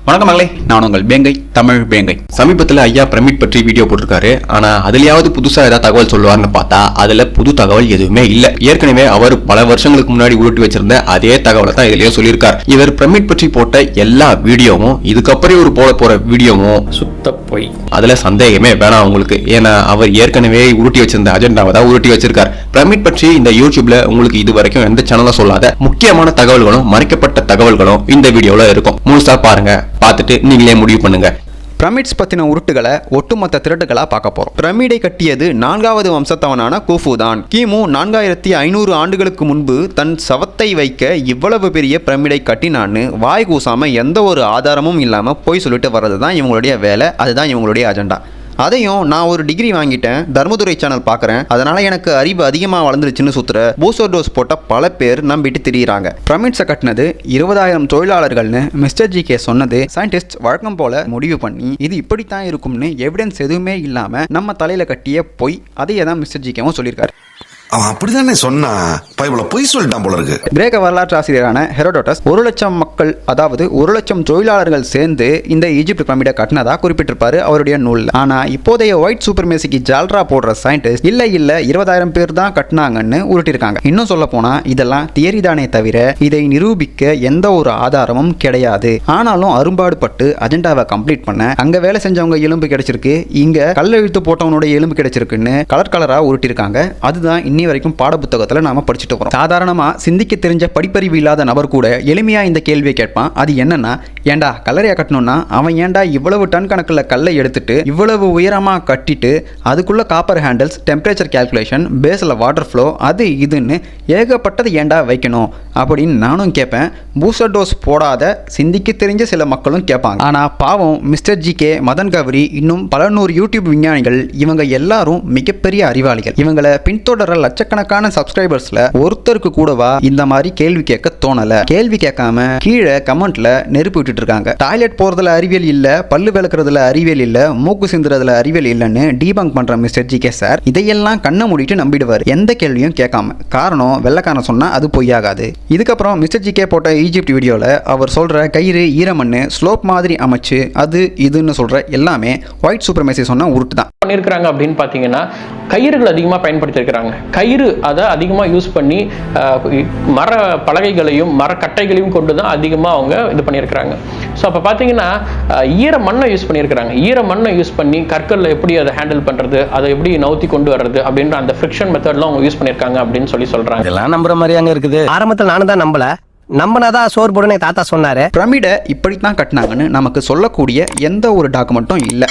வணக்கம் மகளே, நான் உங்கள் பேங்கை தமிழ் பேங்கை. சமீபத்தில் ஐயா பிரமிட் பற்றி வீடியோ போட்டிருக்காரு. ஆனா அதுலயாவது புதுசா ஏதாவது தகவல் சொல்லுவார்னு பார்த்தா அதுல புது தகவல் எதுவுமே இல்ல. ஏற்கனவே அவர் பல வருஷங்களுக்கு முன்னாடி உருட்டி வச்சிருந்த அதே தகவலை தான் இதுலயே சொல்லியிருக்கார். இவர் பிரமிட் பற்றி போட்ட எல்லா வீடியோவும் இதுக்கப்புறம் ஒரு போற வீடியோவும் சுத்த போய். அதுல சந்தேகமே வேணாம் உங்களுக்கு. ஏன்னா அவர் ஏற்கனவே உருட்டி வச்சிருந்த அஜெண்டாவை தான் உருட்டி வச்சிருக்கார். பிரமிட் பற்றி இந்த யூடியூப்ல உங்களுக்கு இது வரைக்கும் எந்த சேனலும் சொல்லாத முக்கியமான தகவல்களும் மறைக்கப்பட்ட தகவல்களும் இந்த வீடியோல இருக்கும். முழுசா பாருங்க, பார்த்துட்டு நீங்களே முடிவு பண்ணுங்க. பிரமிட்ஸ் பத்தின உருட்டுகளை ஒட்டுமொத்த திருட்டுகளா பார்க்க போறோம். பிரமிடை கட்டியது 4வது வம்சத்தவனான கூஃபு தான். கிமு 4500 ஆண்டுகளுக்கு முன்பு தன் சவத்தை வைக்க இவ்வளவு பெரிய பிரமிடை கட்டினான்னு வாய் கூசாம எந்த ஒரு ஆதாரமும் இல்லாம போய் சொல்லிட்டு வர்றது தான் இவங்களுடைய வேலை. அதுதான் இவங்களுடைய அஜெண்டா. அதையும் நான் ஒரு டிகிரி வாங்கிட்டேன், தர்மதுரை சேனல் பார்க்குறேன், அதனால எனக்கு அறிவு அதிகமாக வளர்ந்துருச்சுன்னு சுத்துற பூஸ்டர் டோஸ் போட்ட பல பேர் நம்பிட்டு திரியிறாங்க. பிரமிட்ஸை கட்டினது 20,000 தொழிலாளர்கள்னு மிஸ்டர் ஜிகே சொன்னது சயின்டிஸ்ட் வழக்கம் போல முடிவு பண்ணி இது இப்படித்தான் இருக்கும்னு எவிடன்ஸ் எதுவுமே இல்லாம நம்ம தலையில கட்டிய பொய். அதையே தான் மிஸ்டர் ஜிகேவும் சொல்லியிருக்காரு. அவன் அப்படிதானே சொன்னா, பொய் சொல்லிட்டான் போல இருக்கு. கிரேக்க வரலாற்று ஆசிரியரான ஹெரோடோட்டஸ் 1,00,000 மக்கள், அதாவது 1,00,000 தொழிலாளர்கள் சேர்ந்து இந்த ஈஜிப்ட் பிரமிடை கட்டினதா குறிப்பிட்டிருப்பாரு அவருடைய நூல். ஆனா இப்போதைய ஒயிட் சூப்பர்மேசிக்கு ஜால்ரா போடுற சயின்டிஸ்ட் இல்ல 20,000 பேர் தான் கட்டினாங்கன்னு உருட்டிருக்காங்க. இன்னும் சொல்ல போனா இதெல்லாம் தியரி தானே தவிர இதை நிரூபிக்க எந்த ஒரு ஆதாரமும் கிடையாது. ஆனாலும் அரும்பாடுபட்டு அஜெண்டாவை கம்ப்ளீட் பண்ண அங்க வேலை செஞ்சவங்க எலும்பு கிடைச்சிருக்கு, இங்க கல்லெழுத்து போட்டவனுடைய எலும்பு கிடைச்சிருக்குன்னு கலரா உருட்டிருக்காங்க. அதுதான் இன்னி வரைக்கும் பாட புத்தகத்துல நாம படிச்சுட்டு வரோம். சாதாரணமா சிந்திக்க தெரிஞ்ச படிப்பறிவு இல்லாத நபர் கூட எளிமையா இந்த கேள்வியை கேட்பான். அது என்னன்னா, ஏண்டா கல்லறையா கட்டணும்னா அவன் ஏண்டா இவ்வளவு டன் கணக்குல கல்லை எடுத்துட்டு இவ்வளவு உயரமா கட்டிட்டு அதுக்குள்ள காப்பர் ஹேண்டில்ஸ், டெம்பரேச்சர் கால்குலேஷன், பேஸ்ல வாட்டர் ஃப்ளோ, அது இதுன்னு ஏகப்பட்டது ஏண்டா வைக்கணும் அப்படின்னு நானும் கேட்பேன். பூஸ்டர் டோஸ் போடாத சிந்திக்க தெரிஞ்ச சில மக்களும் கேட்பாங்க. ஆனா பாவம் மிஸ்டர் ஜிகே, மதன் கௌரி, இன்னும் பல நூறு யூடியூப் விஞ்ஞானிகள், இவங்க எல்லாரும் மிகப்பெரிய அறிவாளிகள். இவங்களை பின்தொடர லட்சக்கணக்கான சப்ஸ்கிரைபர்ஸ்ல ஒருத்தருக்கு கூடவா இந்த மாதிரி கேள்வி கேட்க தோணல. கேள்வி கேட்காம கீழே கமெண்ட்ல நெருப்பு விட்டுட்டு இருக்காங்க. டாய்லெட் போறதுல அறிவியல் இல்ல, பல்லு விளக்குறதுல அறிவியல் இல்ல, மூக்கு சிந்துறதுல அறிவியல் இல்லன்னு டீபங்க் பண்ற மிஸ்டர் ஜிகே சார் இதையெல்லாம் கண்ணை மூடிட்டு நம்பிடுவார், எந்த கேள்வியும் கேட்காம. காரணம் வெள்ளக்காரன் சொன்னா அது பொய்யாகாது. இதுக்கப்புறம் மிஸ்டர் ஜிகே போட்ட ஈஜிப்ட் வீடியோல அவர் சொல்ற கயிறு, ஈரமண்ணு, ஸ்லோப் மாதிரி அமைச்சு அது இதுன்னு சொல்ற எல்லாமே ஒயிட் சூப்பர்மேசி சொன்ன உருட்டு தான். பண்ணியிருக்கிறாங்க அப்படின்னு பார்த்தீங்கன்னா கயிறுகள் அதிகமாக பயன்படுத்தியிருக்கிறாங்க. கயிறு அதை அதிகமாக யூஸ் பண்ணி மர பலகைகளையும் மர கட்டைகளையும் கொண்டு தான் அதிகமாக அவங்க இது பண்ணியிருக்கிறாங்க. ஸோ அப்போ பார்த்தீங்கன்னா ஈர மண்ணை யூஸ் பண்ணியிருக்கிறாங்க. ஈர மண்ணை யூஸ் பண்ணி கற்களில் எப்படி அதை ஹேண்டில் பண்ணுறது, அதை எப்படி நவுத்தி கொண்டு வர்றது அப்படின்ற அந்த ஃப்ரிக்ஷன் மெத்தட்லாம் அவங்க யூஸ் பண்ணியிருக்காங்க அப்படின்னு சொல்கிறாங்க. இதெல்லாம் நம்புற மாதிரியாங்க இருக்குது. ஆரம்பத்தில் நானும் தான் நம்பல, நம்பனாதான் சோறு போடுனே தாத்தா சொன்னாரு. பிரமிடை இப்படித்தான் கட்டினாங்கன்னு நமக்கு சொல்லக்கூடிய எந்த ஒரு டாக்குமெண்ட்டும் இல்லை.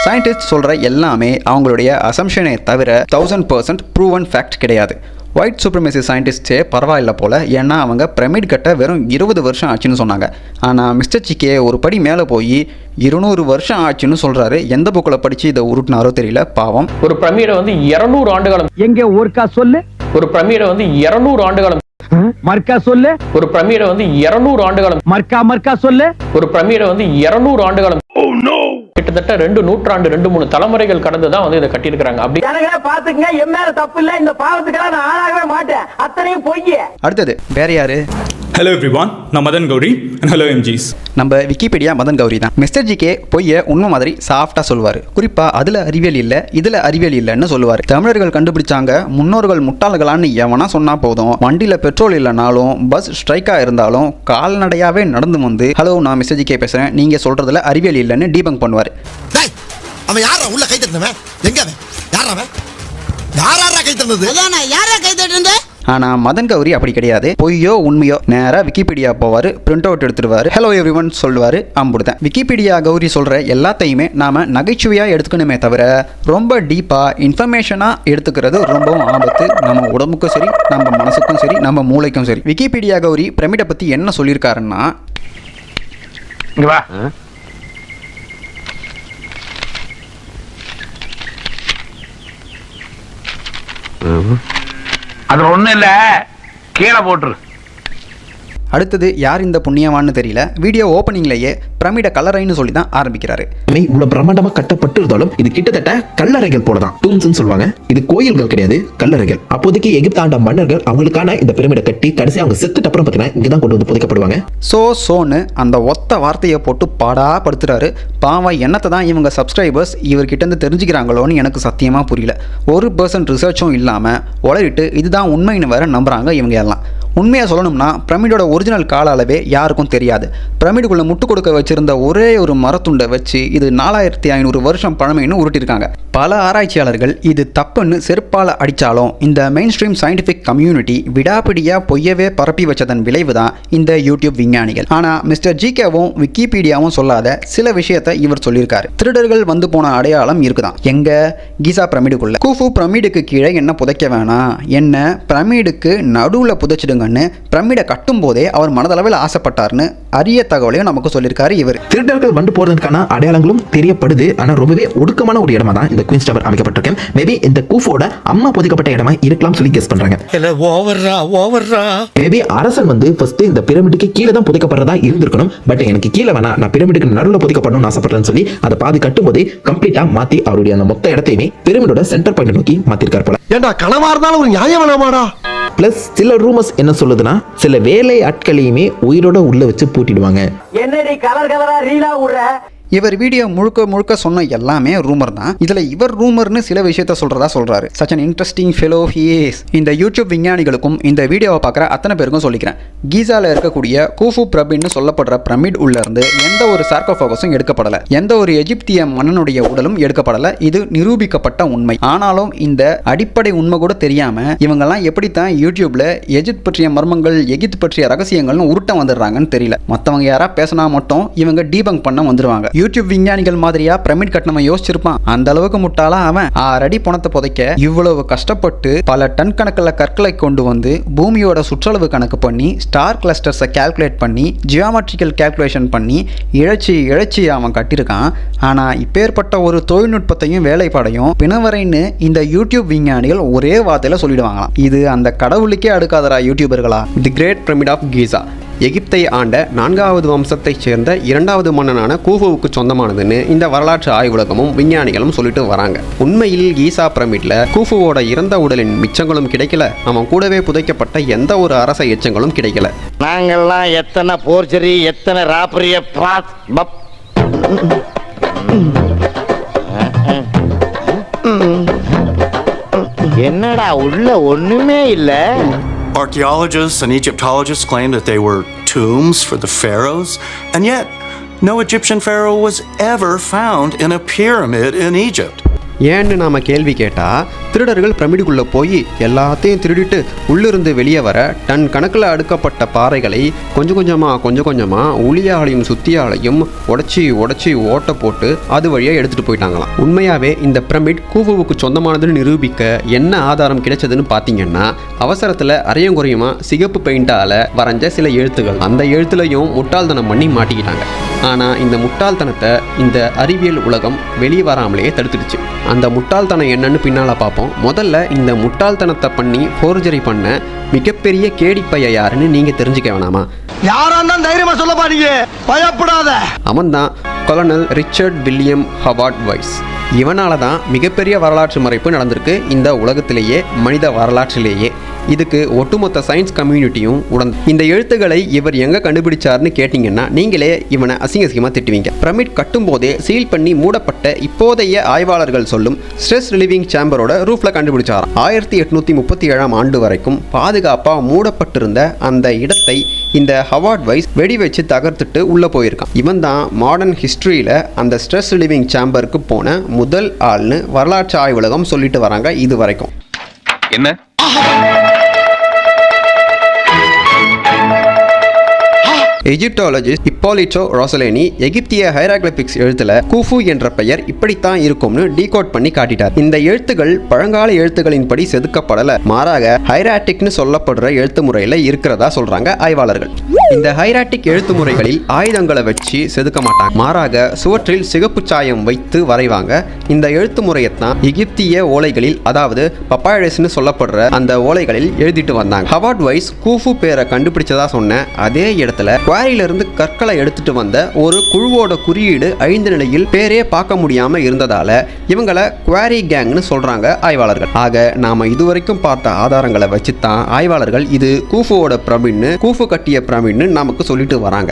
சயின்டிஸ்ட் சொல்கிற எல்லாமே அவங்களுடைய அசம்ஷனே தவிர 1000% ப்ரூவன் ஃபேக்ட் கிடையாது. ஒயிட் சூப்பர்மேசி சயின்டிஸ்டே பரவாயில்ல போல, ஏன்னா அவங்க பிரமிட் கட்ட வெறும் 20 வருஷம் ஆச்சுன்னு சொன்னாங்க. ஆனால் மிஸ்டர் ஜிகே ஒரு படி மேலே போய் 200 வருஷம் ஆச்சுன்னு சொல்றாரு. எந்த புக்கில் படித்து இதை உருட்டினாரோ தெரியல, பாவம். ஒரு பிரமிடை வந்து 200 ஆண்டுகாலம், எங்க ஊர்க்கா சொல்லு. ஒரு பிரமிடை வந்து 200 ஆண்டுகாலம், மர்க்கா சொல்லு. ஒரு பிரமிடை வந்து 200 ஆண்டுகாலம், மர்க்கா சொல்லு. ஒரு பிரமிடை வந்து 200 ஆண்டுகாலம், கிட்டத்தட்ட 2 நூற்றாண்டு 2-3 தலைமுறைகள் கடந்துதான் வந்து இதை கட்டியிருக்கிறாங்க. அப்படி பாத்துக்கங்க, என் மேல தப்பு இல்ல, இந்த பாவத்துக்கெல்லாம் நான் ஆளாகவே மாட்டேன், அத்தனையும் பொய். அடுத்தது வேற யாரு? ஹலோ எவ்ரிவான், நான் மதன் கௌரி. ஹலோ எம்ஜிஸ். நம்ம விக்கிபீடியா மதன் கௌரி தான். மிஸ்டர் ஜிகே பொய்யை உண்மை மாதிரி சாஃப்டா சொல்லுவார். குறிப்பா அதுல அறிவியல் இல்லை, இதுல அறிவியல் இல்லைன்னு சொல்லுவார். தமிழர்கள் கண்டுபிடிச்சாங்க, முன்னோர்கள் முட்டாள்களான்னு எவனா சொன்னா போதும், வண்டியில பெட்ரோல் இல்லைனாலும் பஸ் ஸ்ட்ரைக்கா இருந்தாலும் கால்நடையாவே நடந்து வந்து ஹலோ நான் மிஸ்டர் ஜிகே பேசுறேன், நீங்க சொல்றதுல அறிவியல் இல்லைன்னு டீபங்க் பண்ணுவார். அவன் யாரா உள்ள கை தட்டினவன்? எங்க அவன்? யாரா கை தட்டினது? யாரா கை தட்டினது? ஆனால் மதன் கௌரி அப்படி கிடையாது. பொய்யோ உண்மையோ நேராக விக்கிபீடியா போவார், பிரிண்ட் அவுட் எடுத்துருவார், ஹலோ எவ்ரிவன் சொல்லுவார், அம்புடுதான். விக்கிபீடியா கௌரி சொல்கிற எல்லாத்தையுமே நாம் நகைச்சுவையாக எடுத்துக்கணுமே தவிர ரொம்ப டீப்பாக இன்ஃபர்மேஷனாக எடுத்துக்கிறது ரொம்பவும் ஆபத்து. நம்ம உடம்புக்கும் சரி, நம்ம மனசுக்கும் சரி, நம்ம மூளைக்கும் சரி. விக்கிபீடியா கௌரி பிரமிடை பற்றி என்ன சொல்லியிருக்காருன்னா, அது ஒண்ணு இல்ல, கீழே போட்டுரு. அடுத்தது யார் இந்த புண்ணியவான்னு தெரியல, வீடியோ ஓப்பனிங்லேயே பிரமிடை கல்லறைன்னு சொல்லி தான் ஆரம்பிக்கிறாரு. இவ்வளவு பிரம்மாண்டமா கட்டப்பட்டு இருந்தாலும் இது கிட்டத்தட்ட கல்லறைகள் போலதான், டூம்ஸ்னு சொல்லுவாங்க. இது கோயில்கள் கிடையாது, கல்லறைகள். அப்போதைக்கு எகிப்து ஆண்ட மன்னர்கள் அவங்களுக்கான இந்த பிரமிடை கட்டி கடைசி அவங்க செத்துட்டு அப்புறம் பார்த்தீங்கன்னா இங்கதான் கொண்டு வந்து புதைக்கப்படுவாங்க. சோன்னு அந்த ஒத்த வார்த்தையை போட்டு பாடா படுத்துறாரு. பாவம் என்னத்தை தான் இவங்க சப்ஸ்கிரைபர்ஸ் இவர்கிட்ட இருந்து தெரிஞ்சுக்கிறாங்களோன்னு எனக்கு சத்தியமா புரியல. 1% ரிசர்ச்சும் இல்லாம உளறிட்டு இதுதான் உண்மைன்னு வேற நம்புறாங்க இவங்க எல்லாம். உண்மையாக சொல்லணும்னா பிரமிடோட ஒரிஜினல் கால அளவே யாருக்கும் தெரியாது. பிரமிடுக்குள்ளே முட்டு கொடுக்க வச்சிருந்த ஒரே ஒரு மரத்துண்டை வச்சு இது 4500 வருஷம் பழமைன்னு உருட்டிருக்காங்க. பல ஆராய்ச்சியாளர்கள் இது தப்புன்னு செருப்பால் அடித்தாலும் இந்த மெயின் ஸ்ட்ரீம் சயின்டிஃபிக் கம்யூனிட்டி விடாப்பிடியாக பொய்யவே பரப்பி வச்சதன் விளைவு தான் இந்த யூடியூப் விஞ்ஞானிகள். ஆனால் மிஸ்டர் ஜிகேவும் விக்கிபீடியாவும் சொல்லாத சில விஷயத்தை இவர் சொல்லியிருக்காரு. திருடர்கள் வந்து போன அடையாளம் இருக்குதான் எங்க கீசா பிரமிடுக்குள்ள. கூஃபு பிரமிடுக்கு கீழே என்ன புதைக்க வேணாம், என்ன பிரமிடுக்கு நடுவில் புதைச்சிடுங்க பிரமிடை கட்டும் போதே அவர் மனதளவில் ஆசைப்பட்டார்னு அரிய தகவலையும் நமக்கு சொல்லியிருக்காரு இவர். திருடர்கள் வந்து போறதுக்கான அடையாளங்களும் தெரியப்படுது. ஆனா ரொம்பவே ஒடுக்கமான ஒரு இடமா தான் இந்த குயின்ஸ் டவர் அமைக்கப்பட்டிருக்கு. மேபி இந்த கூஃபோட அம்மா புதைக்கப்பட்ட இடமா இருக்கலாம் சொல்லி கெஸ் பண்றாங்க. மேபி அரசன் வந்து ஃபர்ஸ்ட் இந்த பிரமிடுக்கு கீழே தான் புதைக்கப்படுறதா இருந்திருக்கணும். பட் எனக்கு கீழே வேணா, நான் பிரமிடுக்கு நடுவில் புதைக்கப்படணும்னு ஆசைப்படுறேன்னு சொல்லி அதை பாதி கட்டும் போதே கம்ப்ளீட்டா மாத்தி அவருடைய அந்த மொத்த இடத்தையுமே பிரமிடோட சென்டர் பாயிண்ட் நோக்கி மாத்திருக்காரு போல. ஏண்டா கனவா இருந்தாலும் ஒரு நியாயம் வேணாமாடா? பிளஸ் சில ரூமர்ஸ் என்ன சொல்லுதுன்னா சில வேலை ஆட்களையுமே உயிரோட உள்ள வச்சு பூட்டிடுவாங்க. என்னடி கலர் கலரா ரீலா விடுற? இவர் வீடியோ முழுக்க முழுக்க சொன்ன எல்லாமே ரூமர் தான். இதுல இவர் ரூமர்னு சில விஷயத்த சொல்றதா சொல்றாரு. Such an interesting fellow he is. இந்த யூடியூப் விஞ்ஞானிகளுக்கும் இந்த வீடியோவை பார்க்குற அத்தனை பேருக்கும் சொல்லிக்கிறேன், கீசால இருக்கக்கூடிய கூஃபு பிரமிட்னு சொல்லப்படுற பிரமிட் உள்ள இருந்து எந்த ஒரு சார்கோஃபோகஸும் எடுக்கப்படல, எந்த ஒரு எகிப்திய மன்னனுடைய உடலும் எடுக்கப்படல. இது நிரூபிக்கப்பட்ட உண்மை. ஆனாலும் இந்த அடிப்படை உண்மை கூட தெரியாம இவங்கெல்லாம் எப்படித்தான் யூடியூப்ல எகிப்து பற்றிய மர்மங்கள், எகிப்து பற்றிய ரகசியங்கள்னு உருட்ட வந்துடுறாங்கன்னு தெரியல. மற்றவங்க யாரா பேசினா மட்டும் இவங்க டீபங்க் பண்ண வந்துருவாங்க. யூடியூப் விஞ்ஞானிகள் மாதிரியா பிரமிட் கட்டணம் யோசிச்சிருப்பான்? அந்த அளவுக்கு முட்டாளா அவன்? 6 அடி பணத்தை புதைக்க இவ்வளவு கஷ்டப்பட்டு பல டன் கணக்கில் கற்களை கொண்டு வந்து பூமியோட சுற்றளவு கணக்கு பண்ணி ஸ்டார் கிளஸ்டர்ஸை கால்குலேட் பண்ணி ஜியோமெட்ரிக்கல் கால்குலேஷன் பண்ணி இழைச்சி அவன் கட்டியிருக்கான். ஆனா இப்பேற்பட்ட ஒரு தொழில்நுட்பத்தையும் வேலைப்பாடையும் பிணவரைன்னு இந்த யூடியூப் விஞ்ஞானிகள் ஒரே வார்த்தையில சொல்லிடுவாங்களாம். இது அந்த கடவுளுக்கே அடுக்காதரா யூடியூபர்களா? தி கிரேட் பிரமிட் ஆஃப் கீசா எகிப்தை ஆண்ட 4வது வம்சத்தைச் சேர்ந்த 2வது மன்னனான கூஃபுவுக்கு சொந்தமானதுன்னு இந்த வரலாற்று ஆய்வுலகமும் விஞ்ஞானிகளும் சொல்லிட்டு வராங்க. உண்மையில் கீசா பிரமிட்ல கூஃபுவோட இறந்த உடலின் மிச்சங்களும் கிடைக்கல, அவன் கூடவே புதைக்கப்பட்ட எந்த ஒரு அரச எச்சங்களும் கிடைக்கல. நாங்கெல்லாம் எத்தனை போர்ஜரி, எத்தனை ராப்பரிய என்னடா உள்ள ஒண்ணுமே இல்ல. Archaeologists and Egyptologists claim that they were tombs for the pharaohs, and yet no Egyptian pharaoh was ever found in a pyramid in Egypt. ஏன்னு நாம கேள்வி கேட்டா திருடர்கள் பிரமிடுக்குள்ள போய் எல்லாத்தையும் திருடிட்டு உள்ளிருந்து வெளியே வர டன் கணக்கில் அடுக்கப்பட்ட பாறைகளை கொஞ்சம் கொஞ்சமா உளியாலையும் சுத்தியாலையும் உடைச்சி ஓட்ட போட்டு அது வழியா எடுத்துட்டு போயிட்டாங்களாம். உண்மையாவே இந்த பிரமிட் கூஃபுவுக்கு சொந்தமானதுன்னு நிரூபிக்க என்ன ஆதாரம் கிடைச்சதுன்னு பாத்தீங்கன்னா அவசரத்துல அரையும் குறையுமா சிகப்பு பெயிண்டால வரைஞ்ச சில எழுத்துகள். அந்த எழுத்துலையும் முட்டாள்தனம் பண்ணி மாட்டிக்கிட்டாங்க. ஆனா இந்த முட்டாள்தனத்தை இந்த அறிவியல் உலகம் வெளியே வராமலேயே தடுத்துடுச்சு. அந்த முட்டாள்தனம் என்னன்னு பின்னால பார்ப்போம். முதல்ல இந்த முட்டாள்தனத்தை பண்ணி ஃபோர்ஜரி பண்ண மிகப்பெரிய கேடிப்பைய யாருன்னு நீங்க தெரிஞ்சுக்க வேணாமா? யாராந்தான் தைரியமா சொல்ல பாருங்க, பயப்படாத. அவன் தான் கொலனல் ரிச்சர்ட் வில்லியம் ஹவார்ட் வைஸ். இவனால தான் மிகப்பெரிய வரலாற்று மறைப்பு நடந்திருக்கு இந்த உலகத்திலேயே, மனித வரலாற்றிலேயே. இதுக்கு ஒட்டுமொத்த சயின்ஸ் கம்யூனிட்டியும் உடன். இந்த எழுத்துக்களை இவர் எங்க கண்டுபிடிச்சார்னு கேட்டீங்கன்னா நீங்களே இவனை அசிங்கமா திட்டுவீங்க. பிரமிட் கட்டும் போதே சீல் பண்ணி மூடப்பட்ட இப்போதைய ஆய்வாளர்கள் சொல்லும் ஸ்ட்ரெஸ் ரிலீவிங் சேம்பரோட ரூஃப்ல கண்டுபிடிச்சாராம். 1837 ஆண்டு வரைக்கும் பாதுகாப்பா மூடப்பட்டிருந்த அந்த இடத்தை இந்த ஹவார்ட் வைஸ் வெடி வச்சு தகர்த்துட்டு உள்ள போயிருக்கான். இவன் தான் மாடர்ன் ஹிஸ்டரியில அந்த ஸ்ட்ரெஸ் ரிலீவிங் சேம்பருக்கு போன முதல் ஆள்னு வரலாற்று ஆய்வுலகம் சொல்லிட்டு வராங்க இது வரைக்கும். என்ன எஜிப்டாலஜிஸ்ட் இப்போலிட்டோ ரோசலேனி எகிப்திய ஹைராக்லிபிக்ஸ் எழுத்துல கூஃபு என்ற பெயர் இப்படித்தான் இருக்கும்னு டீகோட் பண்ணி காட்டிட்டார். இந்த எழுத்துக்கள் பழங்கால எழுத்துக்களின்படி செதுக்கப்படல, மாறாக ஹைராட்டிக்னு சொல்லப்படுற எழுத்து முறையில இருக்கிறதா சொல்றாங்க ஆய்வாளர்கள். இந்த ஹைராட்டிக் எழுத்து முறைகளில் ஆயுதங்களை வச்சு செதுக்க மாட்டாங்க, மாறாக சுவற்றில் சிகப்பு சாயம் வைத்து வரைவாங்க. இந்த எழுத்து முறையைத்தான் எகிப்திய ஓலைகளில், அதாவது பப்பாயரஸ்னு சொல்லப்படுற அந்த ஓலைகளில் எழுதிட்டு வந்தாங்க. ஹவார்ட் வைஸ் கூஃபு பேரை கண்டுபிடிச்சதா சொன்ன அதே இடத்துல குவாரியிலிருந்து கற்களை எடுத்துட்டு வந்த ஒரு குழுவோட குறியீடு அழிந்த நிலையில் பேரே பார்க்க முடியாம இருந்ததால இவங்களை குவாரி கேங்னு சொல்றாங்க ஆய்வாளர்கள். ஆக நாம இதுவரைக்கும் பார்த்த ஆதாரங்களை வச்சுதான் ஆய்வாளர்கள் இது கூஃபுவோட பிரமிட்னு, கூஃபு கட்டிய பிரமிட்னு நமக்கு சொல்லிட்டு வராங்க.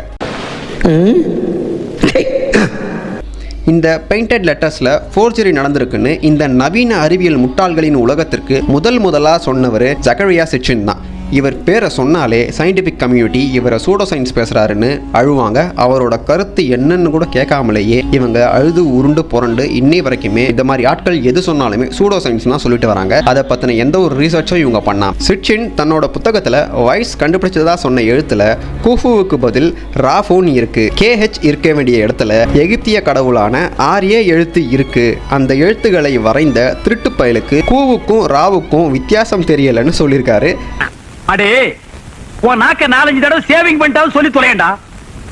இந்த பெயிண்டட் லெட்டர்ஸ்ல ஃபோர்ஜரி நடந்திருக்குன்னு இந்த நவீன அறிவியல் முட்டாள்களின் உலகத்திற்கு முதலா சொன்னவர் ஜக்கரியா சிச்சின் தான். இவர் பேரை சொன்னாலே சயின்டிஃபிக் கம்யூனிட்டி இவரை சூடோ சயின்ஸ் பேசுறாருன்னு அழுவாங்க. அவரோட கருத்து என்னன்னு கூட கேட்காமலேயே இவங்க அழுது உருண்டு புரண்டு இன்னை வரைக்குமே இந்த மாதிரி ஆட்கள் எது சொன்னாலுமே சூடோ சயின்ஸ் தான் சொல்லிட்டு வராங்க. அதை பத்தின எந்த ஒரு ரிசர்ச்சும் இவங்க பண்ணா. சிச்சின் தன்னோட புத்தகத்துல வைஸ் கண்டுபிடிச்சதா சொன்ன எழுத்துல கூஃபுவுக்கு பதில் ராஃபோன் இருக்கு, KH இருக்க வேண்டிய இடத்துல எகிப்திய கடவுளான ஆர்ஏ எழுத்து இருக்கு. அந்த எழுத்துக்களை வரைந்த திருட்டு பயலுக்கு கூவுக்கும் ராவுக்கும் வித்தியாசம் தெரியலன்னு சொல்லியிருக்காரு. அடே உன் நாக்க 4-5 தடவை சேவிங் பண்ணிட்டாலும் சொல்லி தொலையண்டா.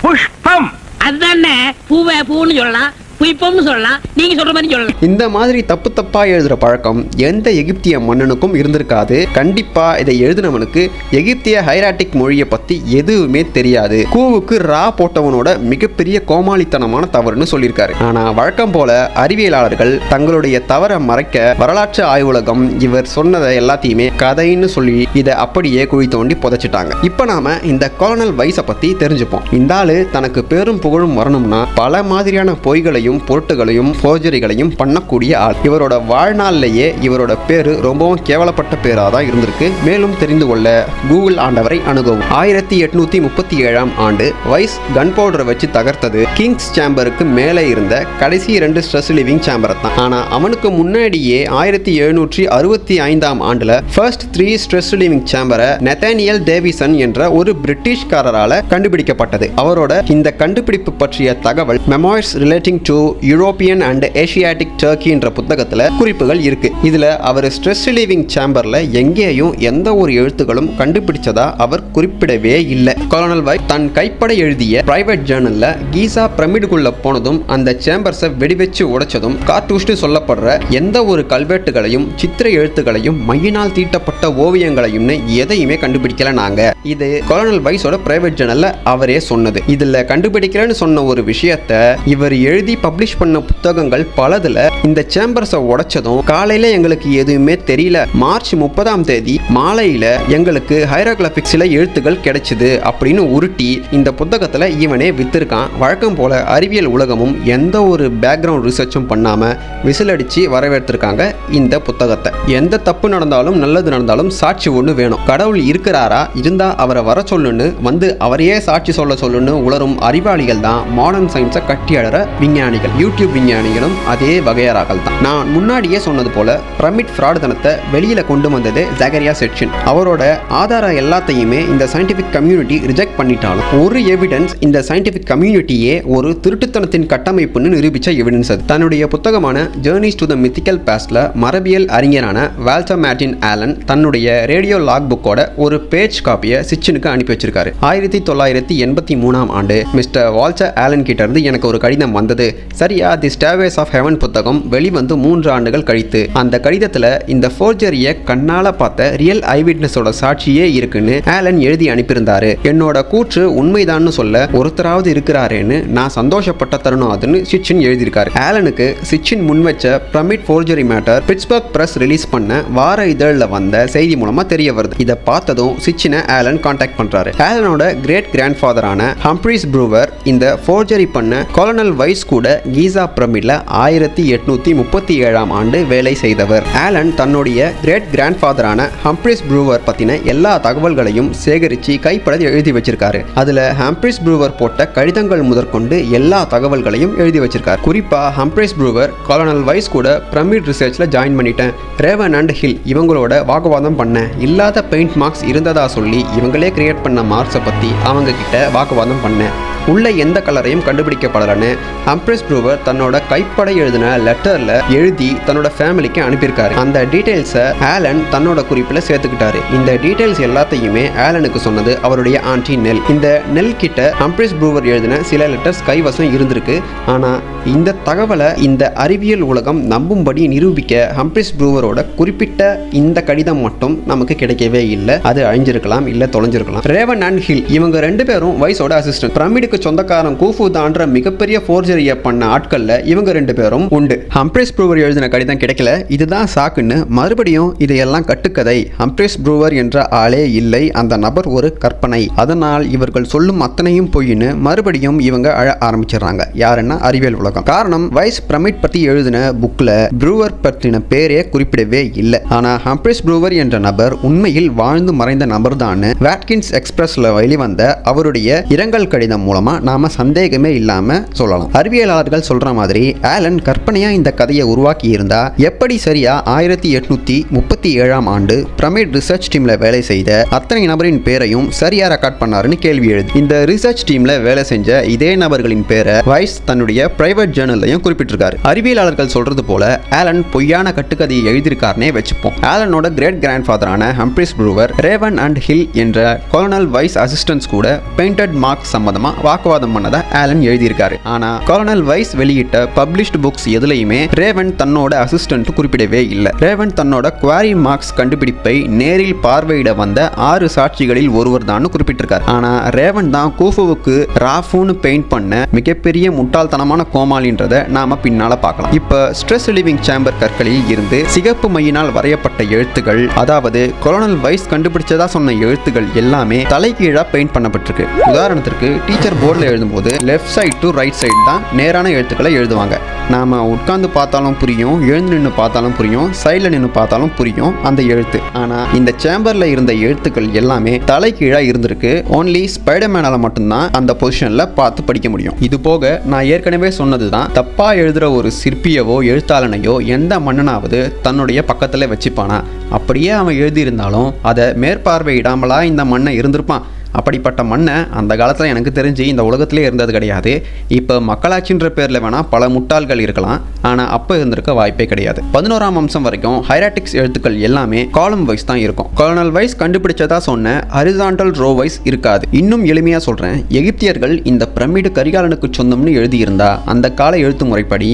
புஷ்பம் அதுதானே, பூவை பூன்னு சொல்லலாம், புஷ்பம்னு சொல்லலாம், நீங்க சொல்ற மாதிரி சொல்லலாம். இந்த மாதிரி தப்பா எழுதுற பழக்கம் எந்த எகிப்திய மன்னனுக்கும் இருந்திருக்காது. கண்டிப்பா இதை எழுதினவனுக்கு எகிப்திய ஹைராட்டிக் மொழியை பத்தி எதுவுமே தெரியாது. கூவுக்கு ரா போட்டவனோட மிகப்பெரிய கோமாளித்தனமான தவறுன்னு சொல்லியிருக்காரு. ஆனா வழக்கம் போல அறிவியலாளர்கள் தங்களுடைய தவறை மறைக்க வரலாற்று ஆய்வுலகம் இவர் சொன்னதை எல்லாத்தையுமே கதைன்னு சொல்லி இதை அப்படியே குழி தோண்டி புதைச்சிட்டாங்க. இப்ப நாம இந்த கர்னல் வைஸை பத்தி தெரிஞ்சுப்போம். இந்த ஆளு தனக்கு பேரும் புகழும் வரணும்னா பல மாதிரியான பொய்களையும் பொருட்டுகளையும் ஃபோர்ஜரிகளையும் பண்ணக்கூடிய ஆள். இவரோட வாழ்நாளிலேயே இவரோட பேரு ரொம்பவும் கேவலப்பட்ட பேராக தான் இருந்திருக்கு. மேலும் தெரிந்து கொள்ள கூகுள் ஆண்டவரை அணுகவும். 1837ஆம் ஆண்டு வைஸ் கன் பவுடரை வச்சு தகர்த்தது கிங்ஸ் சேம்பருக்கு மேலே இருந்த கடைசி 2 ஸ்ட்ரெஸ் லிவிங் சேம்பரை தான். ஆனா அவனுக்கு முன்னாடியே 1765ஆம் ஆண்டுல ஃபர்ஸ்ட் 3 ஸ்ட்ரெஸ் லிவிங் சேம்பரை நெத்தானியல் டேவிசன் என்ற ஒரு பிரிட்டிஷ்காரரால கண்டுபிடிக்கப்பட்டது. அவரோட இந்த கண்டுபிடிப்பு பற்றிய தகவல் memoirs relating to European and Asiatic Turkey என்ற புத்தகத்துல குறிப்புகள் இருக்கு. இதுல அவர் ஸ்ட்ரெஸ் ரிலீவிங் சேம்பர்ல எங்கேயும் எந்த ஒரு எழுத்துக்களும் கண்டுபிடிச்சதா அவர் குறிப்பிடவே இல்லை. கர்னல் வைஸ் தன் கைப்பட எழுதிய பிரைவேட் ஜேர்னல்ல கீசா பிரமிடுக்குள்ள போனதும் அந்த சேம்பர்ஸை வெடிவெச்சு உடைச்சதும் கார்ட்டூஷ்னு சொல்லப்படுற எந்த ஒரு கல்வெட்டுகளையும் சித்திர எழுத்துக்களையும் மையினால் தீட்டப்பட்ட ஓவியங்களையும்னு எதையுமே கண்டுபிடிக்கல நாங்க. இது கர்னல் வைஸோட பிரைவேட் ஜேர்னல்ல அவரே சொன்னது. இதுல கண்டுபிடிக்கலன்னு சொன்ன ஒரு விஷயத்தை இவர் எழுதி பப்ளிஷ் பண்ண புத்தகங்கள் பலதுல இந்த சேம்பர்ஸை உடைச்சதும் காலையில எங்களுக்கு எதுவுமே தெரியல, மார்ச் 30ஆம் தேதி மாலையில எங்களுக்கு ஹைரோகிராபிக் சில எழுத்துக்கள் கிடைச்சது அப்படின்னு உருட்டி இந்த புத்தகத்துல இவனே வித்திருக்கான். வழக்கம் போல அறிவியல் உலகமும் எந்த ஒரு பேக்ரவுண்ட் ரிசர்ச்சும் பண்ணாம விசிலடிச்சு வரவேற்றிருக்காங்க இந்த புத்தகத்தை. எந்த தப்பு நடந்தாலும் நல்லது நடந்தாலும் சாட்சி ஒண்ணு வேணும். கடவுள் இருக்கிறாரா, இருந்தா அவரை வர சொல்லுன்னு வந்து அவரையே சாட்சி சொல்ல சொல்லுன்னு உளரும் அறிவாளிகள் தான் மாடர்ன் சயின்ஸை கட்டியாளர விஞ்ஞானிகள். யூடியூப் விஞ்ஞானிகளும் அதே வகையறாக்கள் தான். நான் முன்னாடியே சொன்னது போல பிரமிட் ஃப்ராடுத்தனத்தை வெளியில கொண்டு வந்தது ஜக்கரியா சிச்சின். அவரோட ஆதாரம் எல்லாத்தையுமே இந்த சயின்டிபிக் கம்யூனிட்டி ரிஜெக்ட் பண்ணிட்டாலும் ஒரு எவிடன்ஸ் இந்த சயின்டிபிக் கம்யூனிட்டியே ஒரு திருட்டுத்தனத்தின் கட்டமைப்புன்னு நிரூபிச்ச எவிடன்ஸ் அது. தன்னுடைய புத்தகமான ஜேர்னிஸ் டு த மித்திக்கல் பாஸ்ட்ல மரபியல் அறிஞரான வால்டர் மார்டின் ஆலன் தன்னுடைய ரேடியோ லாக் புக்கோட ஒரு பேஜ் காப்பியை சிச்சினுக்கு அனுப்பி வச்சிருக்காரு. 1983ஆம் ஆண்டு மிஸ்டர் வால்டர் ஆலன் கிட்ட இருந்து எனக்கு ஒரு கடிதம் வந்தது. சரியா தி ஸ்டேர்வேஸ் ஆஃப் ஹெவன் புத்தகம் வெளிவந்து 3 ஆண்டுகள் கழித்து அந்த கடிதத்துல இந்த ஃபோர்ஜரியை கண்ணால பார்த்த ரியல் ஐவிட்னஸோட சாட்சியே இருக்குன்னு ஆலன் எழுதி அனுப்பியிருந்தாரு. என்னோட கூற்று உண்மைதான்னு சொல்ல ஒருத்தராவது இருக்கிறாரேன்னு நான் சந்தோஷப்பட்ட தருணம் அதுன்னு சிச்சின் எழுதியிருக்காரு. ஆலனுக்கு சிச்சின் முன்வச்ச pyramid forgery matter Pittsburgh press release பண்ண வார இதழில் வந்த செய்தி மூலமா தெரிய வருது. இதை பார்த்ததும் சிச்சினை ஆலன் கான்டாக்ட் பண்றாரு. ஆலனோட கிரேட் கிராண்ட் ஃபாதரான ஹம்ப்ரீஸ் ப்ரூவர் இந்த ஃபோர்ஜரி பண்ண கர்னல் வைஸ் கூட கீசா பிரமிட்ல 1837ஆம் ஆண்டு வேலை செய்தவர். ஆலன் தன்னுடைய கிரேட் கிராண்ட் ஃபாதரான ஹம்ப்ரீஸ் ப்ரூவர் பத்தின எல்லா தகவல்களையும் சேகரிச்சு கைப்பட எழுதி வச்சிருக்காரு. அதுல ஹம்ப்ரீஸ் ப்ரூவர் போட்ட கடிதங்கள் முதற்கொண்டு எல்லா தகவல்களையும் எழுதி வச்சிருக்காரு. குறிப்பா ஹம்ப்ரீஸ் ப்ரூவர் கர்னல் வைஸ் கூட பிரமிட் ரிசர்ச்ல ஜாயின் பண்ணிட்டேன், ரேவன் அண்ட் ஹில் இவங்களோட வாக்குவாதம் பண்ண, இல்லாத பெயிண்ட் மார்க்ஸ் இருந்ததா சொல்லி இவங்களே கிரியேட் பண்ண மார்க்ஸை பத்தி அவங்க கிட்ட வாக்குவாதம் பண்ணேன், உள்ள எந்த கலரையும் கண்டுபிடிக்கப்படலன்னு ஹம்ப்ரிஸ் ப்ரூவர் தன்னோட கைப்பட எழுதின லெட்டர்ல எழுதி தன்னோட ஃபேமிலிக்கு அனுப்பியிருக்காரு. அந்த டீடைல்ஸை ஆலன் தன்னோட குறிப்பில் சேர்த்துக்கிட்டாரு. இந்த டீடைல்ஸ் எல்லாத்தையுமே ஆலனுக்கு சொன்னது அவருடைய ஆன்டி நெல். இந்த நெல் கிட்ட ஹம்ப்ரிஸ் ப்ரூவர் எழுதின சில லெட்டர்ஸ் கைவசம் இருந்திருக்கு. ஆனா இந்த தகவலை இந்த அறிவியல் உலகம் நம்பும்படி நிரூபிக்க ஹம்ப்ரிஸ் ப்ரூவரோட குறிப்பிட்ட இந்த கடிதம் மட்டும் நமக்கு கிடைக்கவே இல்லை. அது அழிஞ்சிருக்கலாம், இல்ல தொலைஞ்சிருக்கலாம். ரேவன் அண்ட் ஹில் இவங்க 2 பேரும் வைஸோட அசிஸ்டன்ட். பிரமிடுக்கு சொந்தக்காரன் கூஃபு தான்ற மிகப்பெரிய ஃபோர்ஜரியை பண்ண ஆட்கள்ல இவங்க 2 பேரும் உண்டு. ஹம்ப்ரிஸ் ப்ரூவர் எழுதின கடிதம் கிடைக்கல, இதுதான் சாக்குன்னு மறுபடியும் இதையெல்லாம் கட்டுக்கதை. ஹம்ப்ரிஸ் ப்ரூவர் என்ற ஆளே இல்லை, அந்த நபர் ஒரு கற்பனை, அதனால் இவர்கள் சொல்லும் அத்தனையும் பொய்ன்னு மறுபடியும் இவங்க அழ ஆரம்பிச்சிடறாங்க. யாருன்னா அறிவியல் உலகம். காரணம், வைஸ் பிரமிட் பத்தி எழுதின புக்ல ப்ரூவர் பற்றின பேரே குறிப்பிடவே இல்லை. ஆனா ஹம்ப்ரிஸ் ப்ரூவர் என்ற நபர் உண்மையில் வாழ்ந்து மறைந்த நபர் தான் வாட்கின்ஸ் எக்ஸ்பிரஸ்ல வெளிவந்த அவருடைய இரங்கல் கடிதம் மூலமா நாம சந்தேகமே இல்லாம சொல்லலாம். அறிவியலாளர்கள் சொல்ற மாதிரி ஆலன் கற்பனையா இந்த கதையை உருவாக்கி இருந்தா எப்படி சரியா 1837ஆம் ஆண்டு பிரமிட் ரிசர்ச் டீம்ல வேலை செய்த அத்தனை நபரின் பேரையும் சரியா ரெக்கார்ட் பண்ணாருன்னு கேள்வி எழுது. இந்த ரிசர்ச் டீம்ல வேலை செஞ்ச இதே நபர்களின் பேரை வைஸ் தன்னுடைய பிரைவேட் ஜேர்னல்லையும் குறிப்பிட்டிருக்காரு. அறிவியலாளர்கள் சொல்றது போல ஆலன் பொய்யான கட்டுக்கதையை எழுதியிருக்காருனே வச்சுப்போம். ஆலனோட கிரேட் கிராண்ட் ஃபாதரான Humphries Brewer Raven and Hill என்ற கலோனல் வைஸ் அசிஸ்டன்ஸ் கூட பெயிண்டட் மார்க்ஸ் சம்பந்தமா வாக்குவாதம் பண்ணதா ஆலன் எழுதியிருக்காரு. ஆனா கலோனல் வைஸ் வெளியிட்ட பப்ளிஷ்டு புக்ஸ் எதுலையுமே ரேவன் தன்னோட அசிஸ்டன்ட் குறிப்பிடவே இல்லை. ரேவன் தன்னோட குவாரி மார்க்ஸ் கண்டுபிடிப்பை நேரில் பார்வையிட வந்த 6 சாட்சிகளில் ஒருவர் தான் குறிப்பிட்டிருக்காரு. ஆனா ரேவன் தான் கூஃபுவுக்கு ராஃபூன்னு பெயிண்ட் பண்ண மிகப்பெரிய முட்டாள்தனமான கோமாளின்றதை நாம பின்னால பார்க்கலாம். இப்ப ஸ்ட்ரெஸ் ரிலீவிங் சேம்பர் கற்களில் இருந்து சிகப்பு மையினால் வரையப்பட்ட எழுத்துக்கள், அதாவது கொலோனல் வைஸ் கண்டுபிடிச்சதா சொன்ன எழுத்துக்கள் எல்லாமே தலைகீழா பெயிண்ட் பண்ணப்பட்டிருக்கு. உதாரணத்திற்கு டீச்சர் போர்டில் எழுதும்போது left side to right side தான் நேரான எழுத்துக்களை எழுதுவாங்க. நாம உட்கார்ந்து பார்த்தாலும் புரியும், எழுந்து நின்று பார்த்தாலும் புரியும், சைடில் நின்று பார்த்தாலும் புரியும் அந்த எழுத்து. ஆனா இந்த சேம்பர்ல இருந்த எழுத்துக்கள் எல்லாமே தலைகீழா இருந்திருக்கு. ஓன்லி ஸ்பைடர்மேனால மட்டும்தான் அந்த பொசிஷன்ல பார்த்து படிக்க முடியும். இது போக நான் ஏற்கனவே சொன்னதுதான், தப்பா எழுதுற ஒரு சிற்பியவோ எழுத்தாளனையோ எந்த மன்னனாவது தன்னுடைய பக்கத்துல வச்சுப்பானா? அப்படியே அவன் எழுதியிருந்தாலும் அதை மேற்பார்வையிடாமலா இந்த மண்ணை இருந்திருப்பான்? அப்படிப்பட்ட மண்ணை அந்த காலத்தில் எனக்கு தெரிஞ்சு இந்த உலகத்திலே இருந்தது கிடையாது. இப்போ மக்களாட்சின்ற பேரில் வேணால் பல முட்டாள்கள் இருக்கலாம், ஆனால் அப்போ இருந்திருக்க வாய்ப்பே கிடையாது. 11ஆம் அம்சம் வரைக்கும் ஹைராட்டிக்ஸ் எழுத்துக்கள் எல்லாமே காலம் வைஸ் தான் இருக்கும். கலோனல் வைஸ் கண்டுபிடிச்சதா சொன்ன ஹரிசாண்டல் ரோ வைஸ் இருக்காது. இன்னும் எளிமையாக சொல்கிறேன், எகிப்தியர்கள் இந்த பிரமிடு கரிகாலனுக்கு சொந்தம்னு எழுதியிருந்தா அந்த கால எழுத்து முறைப்படி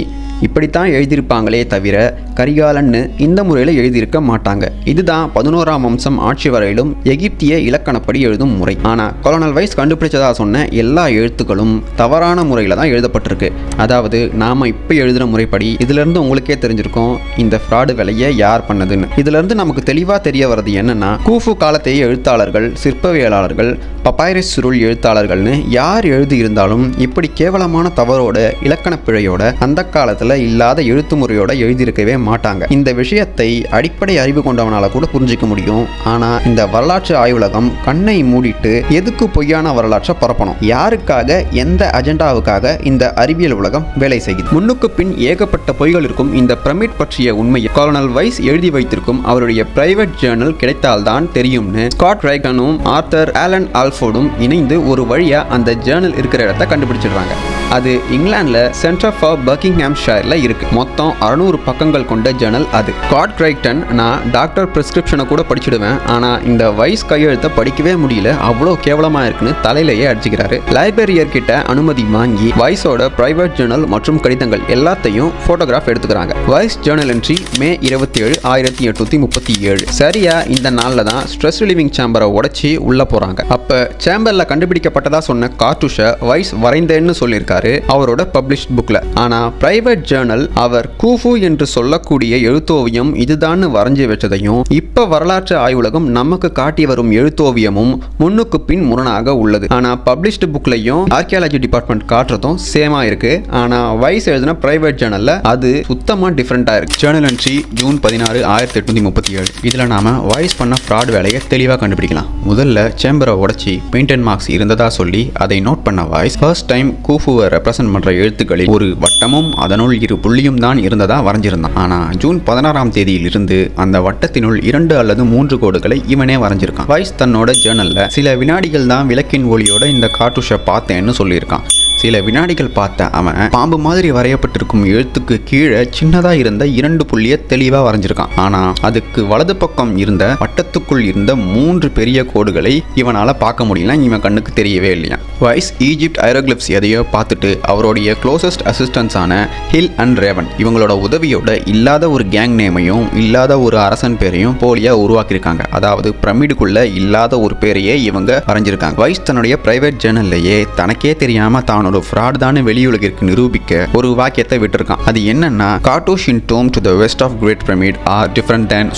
இப்படித்தான் எழுதியிருப்பாங்களே தவிர கரிகாலன்னு இந்த முறையில் எழுதியிருக்க மாட்டாங்க. இதுதான் 11ஆம் அம்சம் ஆட்சி வரையிலும் எகிப்திய இலக்கணப்படி எழுதும் முறை. ஆனால் கலோனல் வைஸ் கண்டுபிடிச்சதா சொன்ன எல்லா எழுத்துக்களும் தவறான முறையில் தான் எழுதப்பட்டிருக்கு. அதாவது நாம இப்போ எழுதுகிற முறைப்படி இதிலிருந்து உங்களுக்கே தெரிஞ்சிருக்கும் இந்த ஃப்ராடு வேலையை யார் பண்ணதுன்னு. இதிலிருந்து நமக்கு தெளிவாக தெரிய வர்றது என்னன்னா, கூஃபு காலத்தைய எழுத்தாளர்கள், சிற்பவியலாளர்கள், பப்பைரஸ் சுருள் எழுத்தாளர்கள்னு யார் எழுதி இருந்தாலும் இப்படி கேவலமான தவறோட இலக்கண பிழையோட அந்த காலத்தில் இல்லாத எழுத்து முறையோட எழுதியிருக்கவே மாட்டாங்க. இந்த விஷயத்தை அடிப்படை அறிவு கொண்டவனால கூட புரிஞ்சிக்க முடியும். ஆனா இந்த வரலாற்று ஆய்வுலகம் கண்ணை மூடிட்டு எதுக்கு பொய்யான வரலாற்றை பரப்பணும்? யாருக்காக, எந்த அஜெண்டாவுக்காக இந்த அறிவியல் உலகம் வேலை செய்யுது? முன்னுக்கு பின் ஏகப்பட்ட பொய்கள் இருக்கும். இந்த பிரமிட் பற்றிய உண்மையை கலோனல் வைஸ் எழுதி வைத்திருக்கும் அவருடைய பிரைவேட் ஜேர்னல் கிடைத்தால்தான் தெரியும்னு ஸ்காட் ரைகனும் ஆர்தர் ஆலன் ஆல்ஃபோர்டும் இணைந்து ஒரு வழியா அந்த ஜேர்னல் இருக்கிற இடத்தை கண்டுபிடிச்சிடுறாங்க. அது இங்கிலாந்துல சென்டர் ஃபார் பக்கிங்ஹாம்ஷயர்ல இருக்கு. மொத்தம் 600 பக்கங்கள் கொண்ட ஜேர்னல் அது. ஸ்காட் கிரைக்டன், நான் டாக்டர் பிரிஸ்கிரிப்ஷனை கூட படிச்சிடுவேன், ஆனா இந்த வைஸ் கையெழுத்தை படிக்கவே முடியல, அவ்வளோ கேவலமா இருக்குன்னு தலையிலேயே அடிச்சுக்கிறாரு. லைப்ரரியர் கிட்ட அனுமதி வாங்கி வைஸோட பிரைவேட் ஜேர்னல் மற்றும் கடிதங்கள் எல்லாத்தையும் போட்டோகிராஃப் எடுத்துக்கிறாங்க. வைஸ் ஜேர்னல் என்ட்ரி மே 27, 1837. சரியா இந்த நாள்ல தான் ஸ்ட்ரெஸ் ரிலீவிங் சேம்பரை உடைச்சி உள்ள போறாங்க. அப்ப சேம்பர்ல கண்டுபிடிக்கப்பட்டதா சொன்ன கார்ட்டூஷை வைஸ் வரைந்தேன்னு சொல்லியிருக்காரு அவரோட பப்ளிஷ்ட் புக்ல. ஆனா பிரைவேட் ஜேர்னல் அவர் கூஃபு என்று சொல்லக்கூடிய எழுத்தோவியம் இதுதான் வரைஞ்சி வச்சதையும் இப்ப வரலாற்று ஆய்வுலகம் நமக்கு காட்டி வரும் எழுத்தோவியமும் முன்னுக்கு பின் முரணாக உள்ளது. ஆனா பப்ளிஷ்ட் புக்லையும் ஆர்கியாலஜி டிபார்ட்மெண்ட் காட்டுறதும் சேமா இருக்கு. ஆனா வைஸ் எழுதின பிரைவேட் ஜேர்னல்ல அது சுத்தமா டிஃபரெண்டா இருக்கு. Journal entry June 16, 1837. இதுல நாம வைஸ் பண்ண ஃப்ராட் வேலையை தெளிவா கண்டுபிடிக்கலாம். முதல்ல சேம்பரை உடைச்சி பெயிண்டட் மார்க்ஸ் இருந்ததா சொல்லி அதை நோட் பண்ண வைஸ் ஃபர்ஸ்ட் டைம் கூஃபுவை ரெப்ரசன்ட் பண்ற எழுத்துக்களில் ஒரு வட்டமும் அதனுள் 2 புள்ளியும் தான் இருந்ததா வரைஞ்சிருந்தான். ஆனா ஜூன் 16ஆம் தேதியில் இருந்து அந்த வட்டத்தினுள் 2 அல்லது 3 கோடுகளை இவனே வரைஞ்சிருக்கான். வைஸ் தன்னோட ஜேர்னல்ல சில வினாடிகள் தான் விளக்கின் ஒளியோட இந்த கார்ட்டூஷை பார்த்தேன்னு சொல்லியிருக்கான். சில வினாடிகள் பார்த்த அவன் பாம்பு மாதிரி வரையப்பட்டிருக்கும் எழுத்துக்கு கீழே சின்னதா இருந்த 2 புள்ளியை தெளிவா வரைஞ்சிருக்கான். ஆனா அதுக்கு வலது பக்கம் இருந்த வட்டத்துக்குள் இருந்த 3 பெரிய கோடுகளை இவனால பார்க்க முடியல. இவன் கண்ணுக்கு தெரியவே இல்லையா. வைஸ் ஈஜிப்ட் ஹைரோகிளிப்ஸ் எதையோ பார்த்துட்டு அவருடைய க்ளோசஸ்ட் அசிஸ்டன்ஸான ஹில் அண்ட் ரேவன் இவங்களோட உதவியோட இல்லாத ஒரு கேங் நேமையும் இல்லாத ஒரு அரசன் பேரையும் போலியா உருவாக்கியிருக்காங்க. அதாவது பிரமிடுக்குள்ள இல்லாத ஒரு பேரையே இவங்க வரைஞ்சிருக்காங்க. வைஸ் தன்னுடைய பிரைவேட் ஜேர்னல்லையே தனக்கே தெரியாம தான் ஒரு ஃப்ராட் தானே வெளியுலகிற்கு நிரூபிக்க ஒரு வாக்கியத்தை விட்டுருக்கான். அது என்னன்னா, cartouche in tomb to the west of Great Pyramid are different than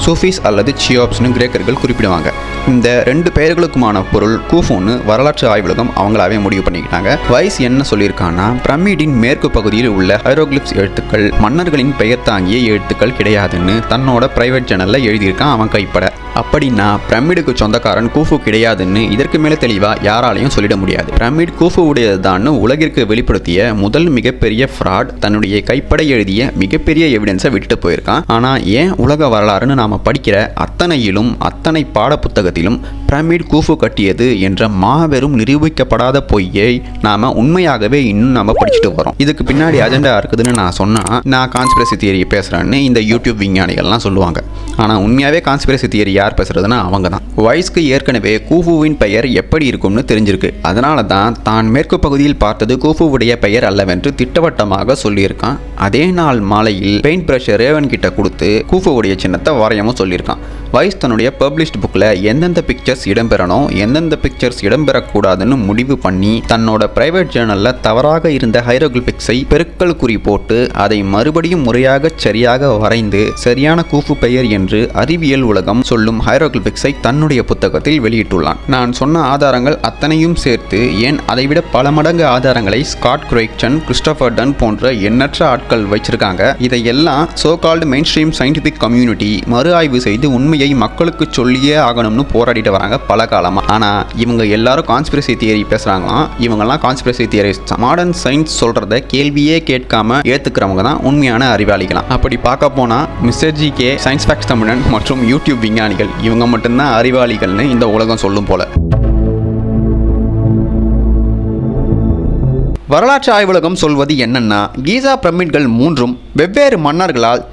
Suphis அல்லது சியோப்ஸ்னு கிரேக்கர்கள் குறிப்பிடுவாங்க. இந்த 2 பெயர்களுக்குமான பொருள் கூஃபுன்னு வரலாற்று ஆய்வுலகம் அவங்களாவே முடிவு பண்ணிக்கிட்டாங்க. வைஸ் என்ன சொல்லியிருக்கான்னா, பிரமிடின் மேற்கு பகுதியில் உள்ள ஹைரோகிளிப்ஸ் எழுத்துக்கள் மன்னர்களின் பெயர் தாங்கிய எழுத்துக்கள் கிடையாதுன்னு தன்னோட பிரைவேட் சேனல்ல எழுதியிருக்கான் அவன் கைப்பட. அப்படின்னா பிரமிடுக்கு சொந்தக்காரன் கூஃபு கிடையாதுன்னு இதற்கு மேல தெளிவா யாராலையும் சொல்லிட முடியாது. பிரமிட் கூஃபு உடையதுதான்னு உலகிற்கு வெளிப்படுத்திய முதல் மிகப்பெரிய ஃப்ராட் தன்னுடைய கைப்பட எழுதிய மிகப்பெரிய எவிடன்ஸை விட்டுட்டு போயிருக்கான். ஆனா ஏன் உலக வரலாறுன்னு நாம படிக்கிற அத்தனையிலும் அத்தனை பாட புத்தகத்திலும் பிரமிட் கூஃபு கட்டியது என்ற மாபெரும் நிரூபிக்கப்படாத பொய்யை நாம உண்மையாகவே இன்னும் நாம படிச்சுட்டு வரோம். இதுக்கு பின்னாடி அஜெண்டா இருக்குதுன்னு நான் சொன்னா நான் கான்ஸ்பிரசி தியரி பேசுறேன்னு இந்த யூடியூப் விஞ்ஞானிகள்லாம் சொல்லுவாங்க. ஆனா உண்மையாவே கான்ஸ்பிரசி தியரி யார் பேசுறதுன்னா அவங்க தான். வைஸ்க்கு ஏற்கனவே கூஃபுவின் பெயர் எப்படி இருக்கும்னு தெரிஞ்சிருக்கு. அதனால தான் மேற்கு பகுதியில் பார்த்தது கூஃபுவுடைய பெயர் அல்லவென்று திட்டவட்டமாக சொல்லியிருக்கான். அதே நாள் மாலையில் பெயிண்ட் பிரஷ் ரேவன் கிட்ட கொடுத்து கூஃபுவுடைய சின்னத்தை வரையவும் சொல்லியிருக்கான். வைஸ் தன்னுடைய பப்ளிஷ்ட் புக்கில் எந்தெந்த பிக்சர்ஸ் இடம்பெறணும் எந்தெந்த பிக்சர்ஸ் இடம்பெறக்கூடாதுன்னு முடிவு பண்ணி தன்னோட பிரைவேட் ஜேர்னலில் தவறாக இருந்த ஹைரோகிளிபிக்ஸை பெருக்கல் குறி போட்டு அதை மறுபடியும் முறையாக சரியாக வரைந்து சரியான கூஃபு பெயர் என்று அறிவியல் உலகம் சொல்லும் ஹைரோகிளிபிக்ஸை தன்னுடைய புத்தகத்தில் வெளியிட்டுள்ளான். நான் சொன்ன ஆதாரங்கள் அத்தனையும் சேர்த்து ஏன் அதைவிட பல மடங்கு ஆதாரங்களை ஸ்காட் குரைக்சன், கிறிஸ்டோபர் டன் போன்ற எண்ணற்ற ஆட்கள் வச்சிருக்காங்க. இதையெல்லாம் so called main stream scientific community மறு ஆய்வு செய்து உண்மையை மக்களுக்கு சொல்லியே ஆகணும்னு போராடிட்டு வராங்க பல காலமா. ஆனா இவங்க எல்லாரும் கான்ஸ்பிரசி தியரி பேசுறாங்களாம். இவங்கெல்லாம் கான்ஸ்பிரசி தியரிஸ்ட். மாடர்ன் சயின்ஸ் சொல்றத கேள்வியே கேட்காம ஏத்துக்கிறவங்க தான் உண்மையான அறிவாளிகளாம். அப்படி பார்க்க போனா மிஸ்டர் ஜி.கே, சயின்ஸ் ஃபேக்ட்ஸ் தமிழன் மற்றும் யூடியூப் விஞ்ஞானிகள் இவங்க மட்டும்தான் அறிவாளிகள்னு இந்த உலகம் சொல்லும் போல. வரலாற்று ஆய்வுலகம் சொல்வது என்னன்னா, கீசா பிரமிட்கள் 3ம் வெவ்வேறு மன்னர்களால்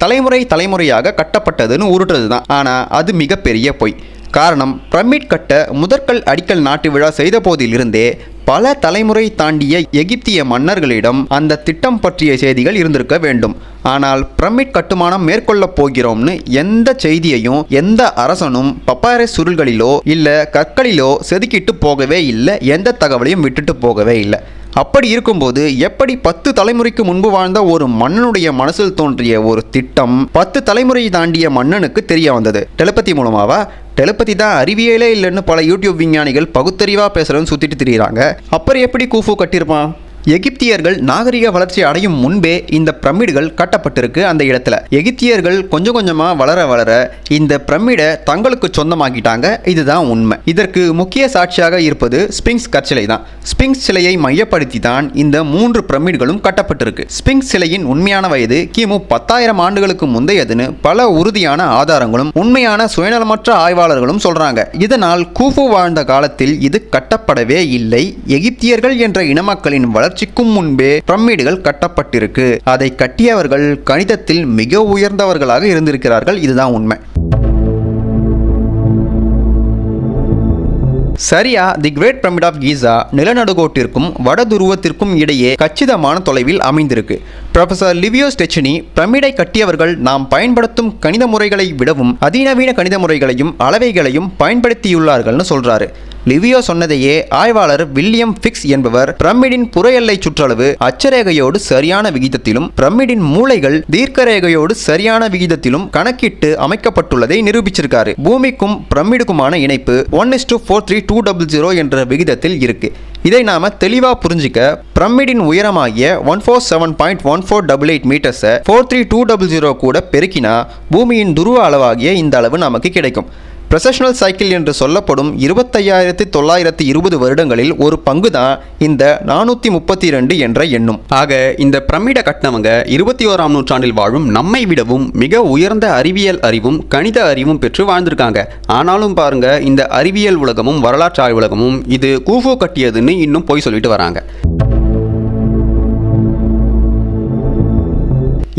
தலைமுறையாக கட்டப்பட்டதுன்னு உருட்டுறது தான். ஆனால் அது மிகப்பெரிய பொய். காரணம், பிரமிட் கட்ட முதற்கல் அடிக்கல் நாட்டு விழா செய்த போதிலிருந்தே பல தலைமுறை தாண்டிய எகிப்திய மன்னர்களிடம் அந்த திட்டம் பற்றிய செய்திகள் இருந்திருக்க வேண்டும். ஆனால் பிரமிட் கட்டுமானம் மேற்கொள்ளப் போகிறோம்னு எந்த செய்தியையும் எந்த அரசனும் பப்பாரஸ் சுருள்களிலோ இல்லை கற்களிலோ செதுக்கிட்டு போகவே இல்லை. எந்த தகவலையும் விட்டுட்டு போகவே இல்லை. அப்படி இருக்கும்போது எப்படி 10 தலைமுறைக்கு முன்பு வாழ்ந்த ஒரு மன்னனுடைய மனசில் தோன்றிய ஒரு திட்டம் 10 தலைமுறை தாண்டிய மன்னனுக்கு தெரிய வந்தது? டெலிபதி மூலமாவா? டெலிபதி தான் அறிவியலே இல்லைன்னு பல யூடியூப் விஞ்ஞானிகள் பகுத்தறிவா பேசுறதுன்னு சுத்திட்டு திரியிறாங்க. அப்புறம் எப்படி கூஃபு கட்டியிருப்பான்? எகிப்தியர்கள் நாகரிக வளர்ச்சி அடையும் முன்பே இந்த பிரமிடுகள் கட்டப்பட்டிருக்கு. அந்த இடத்துல எகிப்தியர்கள் கொஞ்சம் கொஞ்சமா வளர வளர இந்த பிரமிடை தங்களுக்கு சொந்தமாக்கிட்டாங்க. இதுதான் உண்மை. இதற்கு முக்கிய சாட்சியாக இருப்பது ஸ்பிங்ஸ் கற்சிலை தான். ஸ்பிங்ஸ் சிலையை மையப்படுத்தி தான் இந்த 3 பிரமிடுகளும் கட்டப்பட்டிருக்கு. ஸ்பிங்ஸ் சிலையின் உண்மையான வயது கிமு 10,000 ஆண்டுகளுக்கு முந்தையதுன்னு பல உறுதியான ஆதாரங்களும் உண்மையான சுயநலமற்ற ஆய்வாளர்களும் சொல்றாங்க. இதனால் கூஃபு வாழ்ந்த காலத்தில் இது கட்டப்படவே இல்லை. எகிப்தியர்கள் என்ற இனமக்களின் வளர்ச்சிக்கும் முன்பே பிரமிடுகள் கட்டப்பட்டிருக்கு. அதை கட்டியவர்கள் கணிதத்தில் மிக உயர்ந்தவர்களாக இருந்திருக்கிறார்கள். இதுதான் உண்மை. சரியா, தி கிரேட் பிரமிட் ஆஃப் கீசா நிலநடுகோட்டிற்கும் வட துருவத்திற்கும் இடையே கச்சிதமான தொலைவில் அமைந்திருக்கு. ப்ரொஃபசர் லிவியோ ஸ்டெச்சினி பிரமிடை கட்டியவர்கள் நாம் பயன்படுத்தும் கணித முறைகளை விடவும் அதிநவீன கணித முறைகளையும் அளவைகளையும் பயன்படுத்தியுள்ளார்கள்னு சொல்றாரு. லிவியோ சொன்னதையே ஆய்வாளர் வில்லியம் ஃபிக்ஸ் என்பவர் பிரமிடின் புற எல்லை சுற்றளவு அச்சரேகையோடு சரியான விகிதத்திலும் பிரமிடின் மூலைகள் தீர்க்க ரேகையோடு சரியான விகிதத்திலும் கணக்கிட்டு அமைக்கப்பட்டுள்ளதை நிரூபிச்சிருக்காரு. பூமிக்கும் பிரமிடுக்குமான இணைப்பு 1:43200 என்ற விகிதத்தில் இருக்கு. இதை நாம தெளிவா புரிஞ்சிக்க பிரமிடின் உயரமாகிய 147.1488 மீட்டர்ஸை 43200 கூட பெருக்கினா பூமியின் துருவ அளவாகிய இந்த அளவு நமக்கு கிடைக்கும். ப்ரொசஷனல் சைக்கிள் என்று சொல்லப்படும் 25,920 வருடங்களில் ஒரு பங்கு தான் இந்த 432 என்ற எண்ணும். ஆக இந்த பிரமிடை கட்டினவங்க 21ஆம் நூற்றாண்டில் வாழும் நம்மை விடவும் மிக உயர்ந்த அறிவியல் அறிவும் கணித அறிவும் பெற்று வாழ்ந்திருக்காங்க. ஆனாலும் பாருங்க, இந்த அறிவியல் உலகமும் வரலாற்று ஆய்வு உலகமும் இது கூஃபு கட்டியதுன்னு இன்னும் போய் சொல்லிட்டு வராங்க.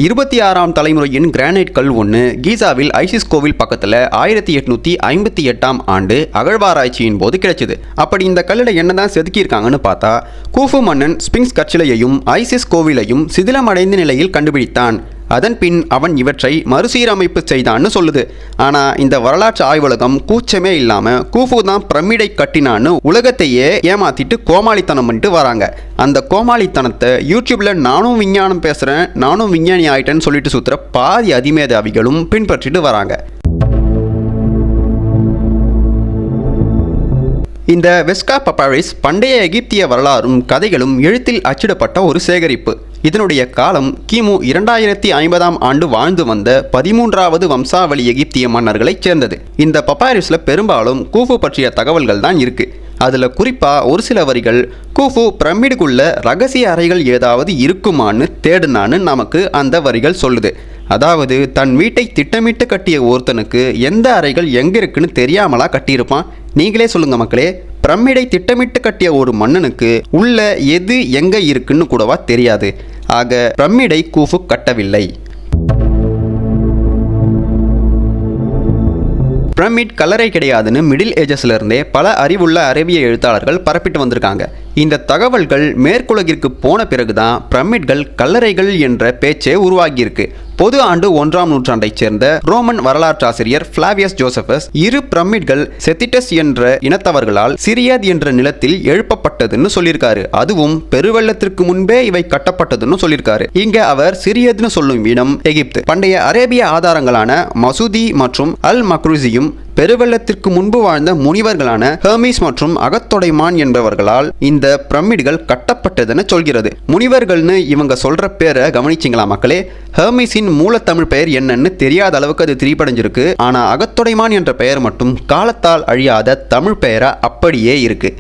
26ஆம் தலைமுறையின் கிரானைட் கல் ஒன்று கீசாவில் ஐசிஸ் கோவில் பக்கத்தில் 1858ஆம் ஆண்டு அகழ்வாராய்ச்சியின் போது கிடைச்சது. அப்படி இந்த கல்லில் என்னதான் செதுக்கியிருக்காங்கன்னு பார்த்தா, கூஃபு மன்னன் ஸ்பிங்ஸ் கற்சிலையையும் ஐசிஸ் கோவிலையும் சிதிலமடைந்த நிலையில் கண்டுபிடித்தான். அதன் பின் அவன் இவற்றை மறுசீரமைப்பு செய்தான்னு சொல்லுது. ஆனால் இந்த வரலாற்று ஆய்வுலகம் கூச்சமே இல்லாமல் கூஃபு தான் பிரமிடை கட்டினான்னு உலகத்தையே ஏமாத்திட்டு கோமாளித்தனம் பண்ணிட்டு வராங்க. அந்த கோமாளித்தனத்தை யூடியூப்ல நானும் விஞ்ஞானம் பேசுகிறேன், நானும் விஞ்ஞானி ஆயிட்டேன்னு சொல்லிட்டு சுற்றுற பாதி அதிமேதாவிகளும் பின்பற்றிட்டு வராங்க. இந்த வெஸ்கா பப்பாரிஸ் பண்டைய எகிப்திய வரலாறும் கதைகளும் எழுத்தில் அச்சிடப்பட்ட ஒரு சேகரிப்பு. இதனுடைய காலம் கிமு 2050ஆம் ஆண்டு வாழ்ந்து வந்த 13வது வம்சாவளி எகிப்திய மன்னர்களைச் சேர்ந்தது. இந்த பப்பாரிஸில் பெரும்பாலும் கூஃபு பற்றிய தகவல்கள் தான் இருக்கு. அதில் குறிப்பாக ஒரு சில வரிகள் கூஃபு பிரமிடுக்குள்ள ரகசிய அறைகள் ஏதாவது இருக்குமான்னு தேடுனான்னு நமக்கு அந்த வரிகள் சொல்லுது. அதாவது தன் வீட்டை திட்டமிட்டு கட்டிய ஒருத்தனுக்கு எந்த அறைகள் எங்கே இருக்குன்னு தெரியாமலா கட்டியிருப்பான்? நீங்களே சொல்லுங்க மக்களே. பிரமிடை திட்டமிட்டு கட்டிய ஒரு மன்னனுக்கு உள்ள எது எங்கே இருக்குன்னு கூடவா தெரியாது. ஆக பிரமிடை கூஃபு கட்டவில்லை. பிரமிட் கல்லறை கிடையாதுன்னு மிடில் ஏஜஸ்ல இருந்தே பல அறிவுள்ள அரேபிய எழுத்தாளர்கள் பரப்பிட்டு வந்திருக்காங்க. இந்த தகவல்கள் மேற்குலகிற்கு போன பிறகுதான் பிரமிட்கள் கல்லறைகள் என்ற பேச்சே உருவாகியிருக்கு. பொது ஆண்டு 1ஆம் நூற்றாண்டைச் சேர்ந்த ரோமன் வரலாற்றாசிரியர் பிளாவியஸ் ஜோசபஸ் இரு பிரமிட்கள் செத்திட்டஸ் என்ற இனத்தவர்களால் சிரியத் என்ற நிலத்தில் எழுப்பப்பட்டதுன்னு சொல்லியிருக்காரு. அதுவும் பெருவெள்ளத்திற்கு முன்பே இவை கட்டப்பட்டதுன்னு சொல்லியிருக்காரு. இங்க அவர் சிரியத்னு சொல்லும் இடம் எகிப்து. பண்டைய அரேபிய ஆதாரங்களான மசூதி மற்றும் அல் மக்ரூசியும் பெருவெள்ளத்திற்கு முன்பு வாழ்ந்த முனிவர்களான ஹெர்மிஸ் மற்றும் அகத்தொடைமான் என்பவர்களால் இந்த பிரமிடுகள் கட்டப்பட்டதுன்னு சொல்கிறது. முனிவர்கள்னு இவங்க சொல்ற பேரை கவனிச்சிங்களா மக்களே? ஹெர்மிஸின் மூலத்தமிழ் பெயர் என்னன்னு தெரியாத அளவுக்கு அது திரிபடைஞ்சிருக்கு. ஆனா அகத்தொடைமான் என்ற பெயர் மட்டும் காலத்தால் அழியாத தமிழ் பெயரா அப்படியே இருக்கு.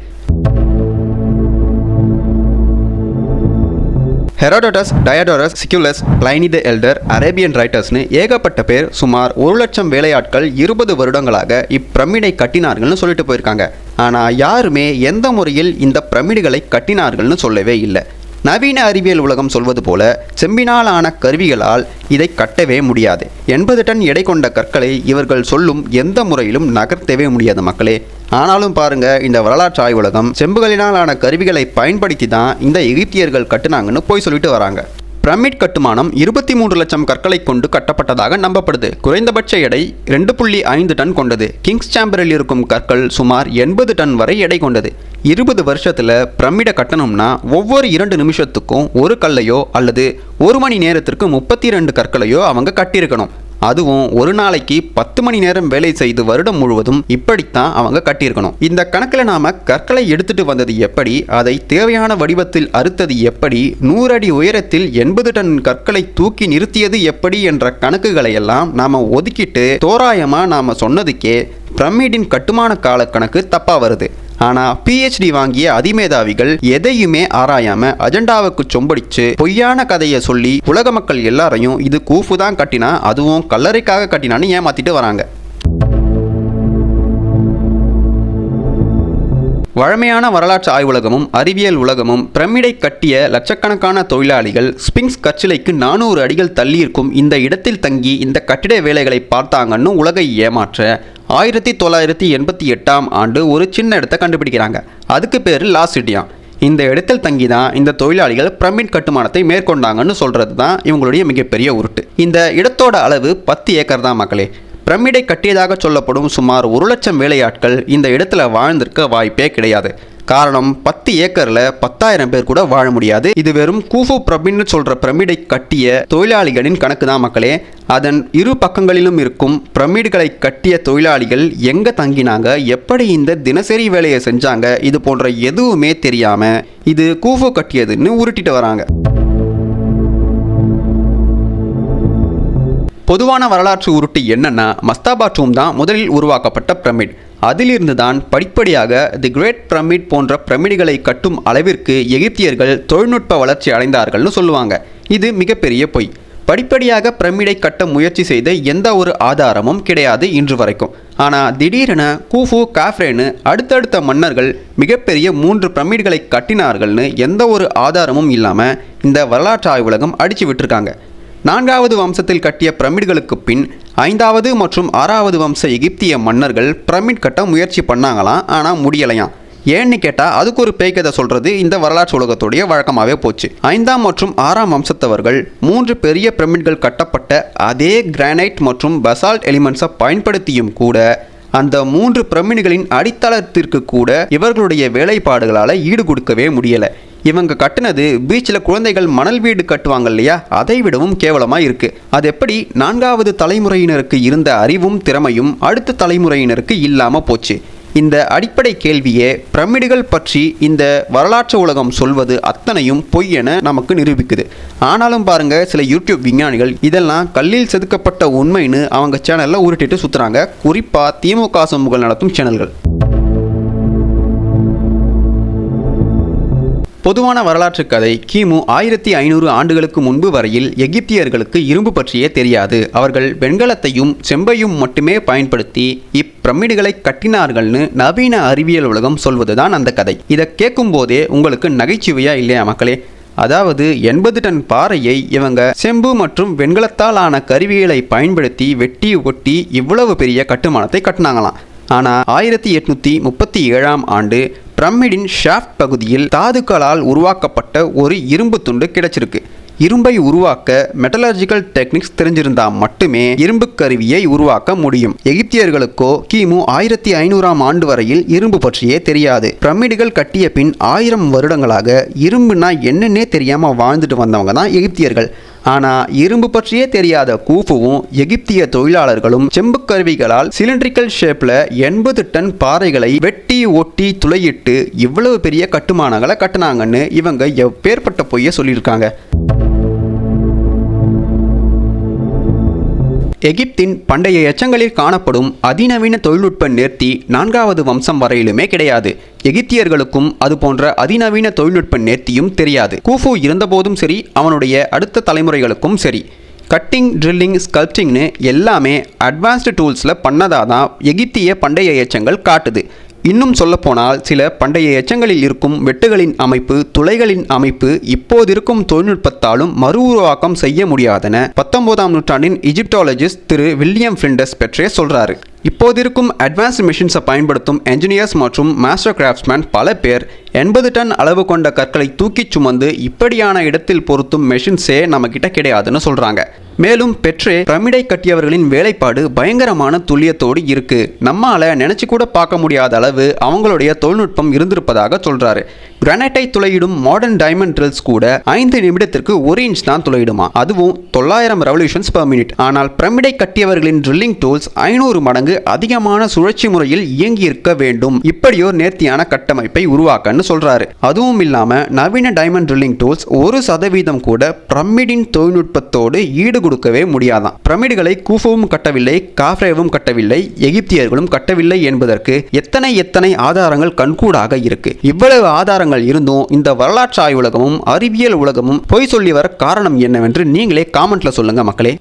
ஹெரோடோட்டஸ், டயடோரஸ், சிக்குலஸ், பிளைனி தி எல்டர், அரேபியன் ரைட்டர்ஸ்னு ஏகப்பட்ட பேர் சுமார் 1,00,000 வேலையாட்கள் 20 வருடங்களாக இப்பிரமிடை கட்டினார்கள்னு சொல்லிட்டு போயிருக்காங்க. ஆனால் யாருமே எந்த முறையில் இந்த பிரமிடுகளை கட்டினார்கள்னு சொல்லவே இல்லை. நவீன அறிவியல் உலகம் சொல்வது போல செம்பினால் ஆன கருவிகளால் இதை கட்டவே முடியாது. 80 டன் எடை கொண்ட கற்களை இவர்கள் சொல்லும் எந்த முறையிலும் நகர்த்தவே முடியாது மக்களே. ஆனாலும் பாருங்க, இந்த வரலாற்று ஆய்வுலகம் செம்புகளினால் ஆன கருவிகளை பயன்படுத்தி தான் இந்த எகிப்தியர்கள் கட்டுனாங்கன்னு போய் சொல்லிட்டு வராங்க. பிரமிட் கட்டுமானம் 23 லட்சம் கற்களை கொண்டு கட்டப்பட்டதாக நம்பப்படுது. குறைந்தபட்ச எடை 2.5 டன் கொண்டது. கிங்ஸ் சாம்பரில் இருக்கும் கற்கள் சுமார் 80 டன் வரை எடை கொண்டது. 20 வருஷத்துல பிரமிடை கட்டணும்னா ஒவ்வொரு 2 நிமிஷத்துக்கும் ஒரு கல்லையோ அல்லது 1 மணி நேரத்திற்கு 32 கற்களையோ அவங்க கட்டியிருக்கணும். அதுவும் ஒரு நாளைக்கு 10 மணி நேரம் வேலை செய்து வருடம் முழுவதும் இப்படித்தான் அவங்க கட்டியிருக்கணும். இந்த கணக்கில் நாம கற்களை எடுத்துட்டு வந்தது எப்படி, அதை தேவையான வடிவத்தில் அறுத்தது எப்படி, 100 அடி உயரத்தில் 80 டன் கற்களை தூக்கி நிறுத்தியது எப்படி என்ற கணக்குகளை எல்லாம் நாம ஒதுக்கிட்டு தோராயமா நாம சொன்னதுக்கே பிரமிடின் கட்டுமான கால கணக்கு தப்பா வருது. ஆனால் PhD வாங்கிய அதிமேதாவிகள் எதையுமே ஆராயாம அஜெண்டாவுக்கு சொம்படிச்சு பொய்யான கதையை சொல்லி உலக மக்கள் எல்லாரையும் இது கூஃபு தான் கட்டினா, அதுவும் கல்லறைக்காக கட்டினான்னு ஏமாத்திட்டு வராங்க. வழமையான வரலாற்று ஆய்வுலகமும் அறிவியல் உலகமும் பிரமிடை கட்டிய லட்சக்கணக்கான தொழிலாளிகள் ஸ்பிங்ஸ் கற்சிலைக்கு 400 அடிகள் தள்ளியிருக்கும் இந்த இடத்தில் தங்கி இந்த கட்டிட வேலைகளை பார்த்தாங்கன்னு உலகை ஏமாற்ற 1988ஆம் ஆண்டு ஒரு சின்ன இடத்தை கண்டுபிடிக்கிறாங்க. அதுக்கு பேர் லாஸ்ட் சிட்டியா. இந்த இடத்தில் தங்கி தான் இந்த தொழிலாளிகள் பிரமிட் கட்டுமானத்தை மேற்கொண்டாங்கன்னு சொல்றது தான் இவங்களுடைய மிகப்பெரிய உருட்டு. இந்த இடத்தோட அளவு 10 ஏக்கர் தான் மக்களே. பிரமிடை கட்டியதாக சொல்லப்படும் சுமார் 1,00,000 வேலையாட்கள் இந்த இடத்துல வாழ்ந்திருக்க வாய்ப்பே கிடையாது. காரணம், 10 ஏக்கரில் 10,000 பேர் கூட வாழ முடியாது. இது வெறும் கூஃபு பிரமிட்னு சொல்கிற பிரமிடை கட்டிய தொழிலாளிகளின் கணக்கு தான் மக்களே. அதன் இரு பக்கங்களிலும் இருக்கும் பிரமிடுகளை கட்டிய தொழிலாளிகள் எங்கே தங்கினாங்க, எப்படி இந்த தினசரி வேலையை செஞ்சாங்க, இது போன்ற எதுவுமே தெரியாமல் இது கூஃபு கட்டியதுன்னு உருட்டிட்டு வராங்க. பொதுவான வரலாற்று உருட்டு என்னன்னா, மஸ்தாபா டூம் தான் முதலில் உருவாக்கப்பட்ட பிரமிட். அதிலிருந்து தான் படிப்படியாக தி கிரேட் பிரமிட் போன்ற பிரமிடுகளை கட்டும் அளவிற்கு எகிப்தியர்கள் தொழில்நுட்ப வளர்ச்சி அடைந்தார்கள்னு சொல்லுவாங்க. இது மிகப்பெரிய பொய். படிப்படியாக பிரமிடை கட்ட முயற்சி செய்த எந்த ஒரு ஆதாரமும் கிடையாது இன்று வரைக்கும். ஆனால் திடீரென கூஃபு, காஃப்ரேன்னு அடுத்தடுத்த மன்னர்கள் மிகப்பெரிய 3 பிரமிடுகளை கட்டினார்கள்னு எந்த ஒரு ஆதாரமும் இல்லாமல் இந்த வரலாற்று ஆய்வுலகம் அடித்து விட்டுருக்காங்க. 4வது வம்சத்தில் கட்டிய பிரமிடுகளுக்கு பின் 5வது மற்றும் 6வது வம்ச எகிப்திய மன்னர்கள் பிரமிட் கட்ட முயற்சி பண்ணாங்களாம், ஆனால் முடியலையாம். ஏன்னு கேட்டால் அதுக்கு ஒரு பேய்கதை சொல்கிறது இந்த வரலாற்று உலகத்துடைய வழக்கமாகவே போச்சு. 5ஆம் மற்றும் 6ஆம் வம்சத்தவர்கள் 3 பெரிய பிரமிட்கள் கட்டப்பட்ட அதே கிரானைட் மற்றும் பசால்ட் எலிமெண்ட்ஸை பயன்படுத்தியும் கூட அந்த 3 பிரமிடுகளின் அடித்தளத்திற்கு கூட இவர்களுடைய வேலைப்பாடுகளால் ஈடு கொடுக்கவே முடியலை. இவங்க கட்டினது பீச்சில் குழந்தைகள் மணல் வீடு கட்டுவாங்க இல்லையா, அதை விடவும் கேவலமாக இருக்குது. அது எப்படி 4வது தலைமுறையினருக்கு இருந்த அறிவும் திறமையும் அடுத்த தலைமுறையினருக்கு இல்லாமல் போச்சு? இந்த அடிப்படை கேள்வியே பிரமிடுகள் பற்றி இந்த வரலாற்று உலகம் சொல்வது அத்தனையும் பொய் என நமக்கு நிரூபிக்குது. ஆனாலும் பாருங்க, சில யூடியூப் விஞ்ஞானிகள் இதெல்லாம் கல்லில் செதுக்கப்பட்ட உண்மைன்னு அவங்க சேனலில் உருட்டிட்டு சுற்றுறாங்க. குறிப்பாக திமுக சமூகங்கள் நடத்தும் சேனல்கள். பொதுவான வரலாற்று கதை கிமு 1500 ஆண்டுகளுக்கு முன்பு வரையில் எகிப்தியர்களுக்கு இரும்பு பற்றியே தெரியாது. அவர்கள் வெண்கலத்தையும் செம்பையும் மட்டுமே பயன்படுத்தி இப்பிரமிடுகளை கட்டினார்கள்னு நவீன அறிவியல் உலகம் சொல்வதுதான் அந்த கதை. இதை கேட்கும் போதே உங்களுக்கு நகைச்சுவையா இல்லையா மக்களே? அதாவது 80 டன் பாறையை இவங்க செம்பு மற்றும் வெண்கலத்தால் ஆன கருவிகளை பயன்படுத்தி வெட்டி ஒட்டி இவ்வளவு பெரிய கட்டுமானத்தை கட்டினாங்களாம். ஆனால் 1837ஆம் ஆண்டு பிரமிடின் ஷாஃப்ட் பகுதியில் தாதுக்களால் உருவாக்கப்பட்ட ஒரு இரும்பு துண்டு கிடைச்சிருக்கு. இரும்பை உருவாக்க மெட்டலர்ஜிக்கல் டெக்னிக்ஸ் தெரிஞ்சிருந்தா மட்டுமே இரும்பு கருவியை உருவாக்க முடியும். எகிப்தியர்களுக்கோ கிமு 1500ஆம் ஆண்டு வரையில் இரும்பு பற்றியே தெரியாது. பிரமிடுகள் கட்டிய பின் 1000 வருடங்களாக இரும்புனா என்னன்னே தெரியாம வாழ்ந்துட்டு வந்தவங்க தான் எகிப்தியர்கள். ஆனால் இரும்பு பற்றியே தெரியாத கூஃபுவும் எகிப்திய தொழிலாளர்களும் செம்பு கருவிகளால் சிலிண்ட்ரிக்கல் ஷேப்பில் 80 டன் பாறைகளை வெட்டி ஒட்டி துளையிட்டு இவ்வளவு பெரிய கட்டுமானங்களை கட்டினாங்கன்னு இவங்க எப்பேற்பட்ட பொய்யை சொல்லியிருக்காங்க. எகிப்தின் பண்டைய எச்சங்களில் காணப்படும் அதிநவீன தொழில்நுட்ப நேர்த்தி 4வது வம்சம் வரையிலுமே கிடையாது. எகிப்தியர்களுக்கும் அது போன்ற அதிநவீன தொழில்நுட்ப நேர்த்தியும் தெரியாது. கூஃபு இருந்தபோதும் சரி, அவனுடைய அடுத்த தலைமுறைகளுக்கும் சரி, கட்டிங், ட்ரில்லிங், ஸ்கல்ப்டிங்னு எல்லாமே அட்வான்ஸ்டு டூல்ஸில் பண்ணதாதான் எகிப்திய பண்டைய எச்சங்கள் காட்டுது. இன்னும் சொல்லப்போனால் சில பண்டைய எச்சங்களில் இருக்கும் வெட்டுகளின் அமைப்பு, துளைகளின் அமைப்பு இப்போது இருக்கும் தொழில்நுட்பத்தாலும் மறு உருவாக்கம் செய்ய முடியாதென 19ஆம் நூற்றாண்டின் இஜிப்டாலஜிஸ்ட் திரு வில்லியம் ஃபிளிண்டர்ஸ் பெற்றே சொல்றாரு. இப்போது இருக்கும் அட்வான்ஸ்டு மிஷின்ஸை பயன்படுத்தும் என்ஜினியர்ஸ் மற்றும் மாஸ்டர் கிராஃப்ட்ஸ்மேன் பல பேர் 80 டன் அளவு கொண்ட கற்களை தூக்கி சுமந்து இப்படியான இடத்தில் பொருத்தும் மெஷின்ஸே நம்ம கிட்ட கிடையாதுன்னு சொல்றாங்க. மேலும் பெற்றே பிரமிடை கட்டியவர்களின் வேலைப்பாடு பயங்கரமான துல்லியத்தோடு இருக்கு. நம்மால நினைச்சு கூட பார்க்க முடியாத அளவு அவங்களுடைய தொழில்நுட்பம் இருந்திருப்பதாக சொல்றாரு. கிரானைட்டை துளையிடும் மாடர்ன் டைமண்ட் ட்ரில்ஸ் கூட 5 நிமிடத்திற்கு 1 இன்ச் தான் துளையிடுமா, அதுவும் 900 ரெவல்யூஷன்ஸ் பெர் மினிட். ஆனால் பிரமிடை கட்டியவர்களின் ட்ரில்லிங் டூல்ஸ் 500 மடங்கு அதிகமான சுழற்சி முறையில் இயங்கி இருக்க வேண்டும். இப்படியோர் நேர்த்தியான கட்டமைப்பை உருவாக்கன்னு சொல்றாரு. அதுவும் இல்லாம நவீன டைமண்ட் ட்ரில்லிங் டூல்ஸ் 1% கூட பிரமிடின் தொழில்நுட்பத்தோடு ஈடு கொடுக்கவே முடியாதான். பிரமிடுகளை கூஃபுவும் கட்டவில்லை, காஃப்ரேவும் கட்டவில்லை, எகிப்தியர்களும் கட்டவில்லை என்பதற்கு எத்தனை ஆதாரங்கள் கண்கூடாக இருக்கு. இவ்வளவு ஆதாரங்கள் இருந்தும் இந்த வரலாற்று ஆய்வுலகமும் அறிவியல் உலகமும் பொய் சொல்லி வர காரணம் என்னவென்று நீங்களே காமெண்ட்ல சொல்லுங்க மக்களே.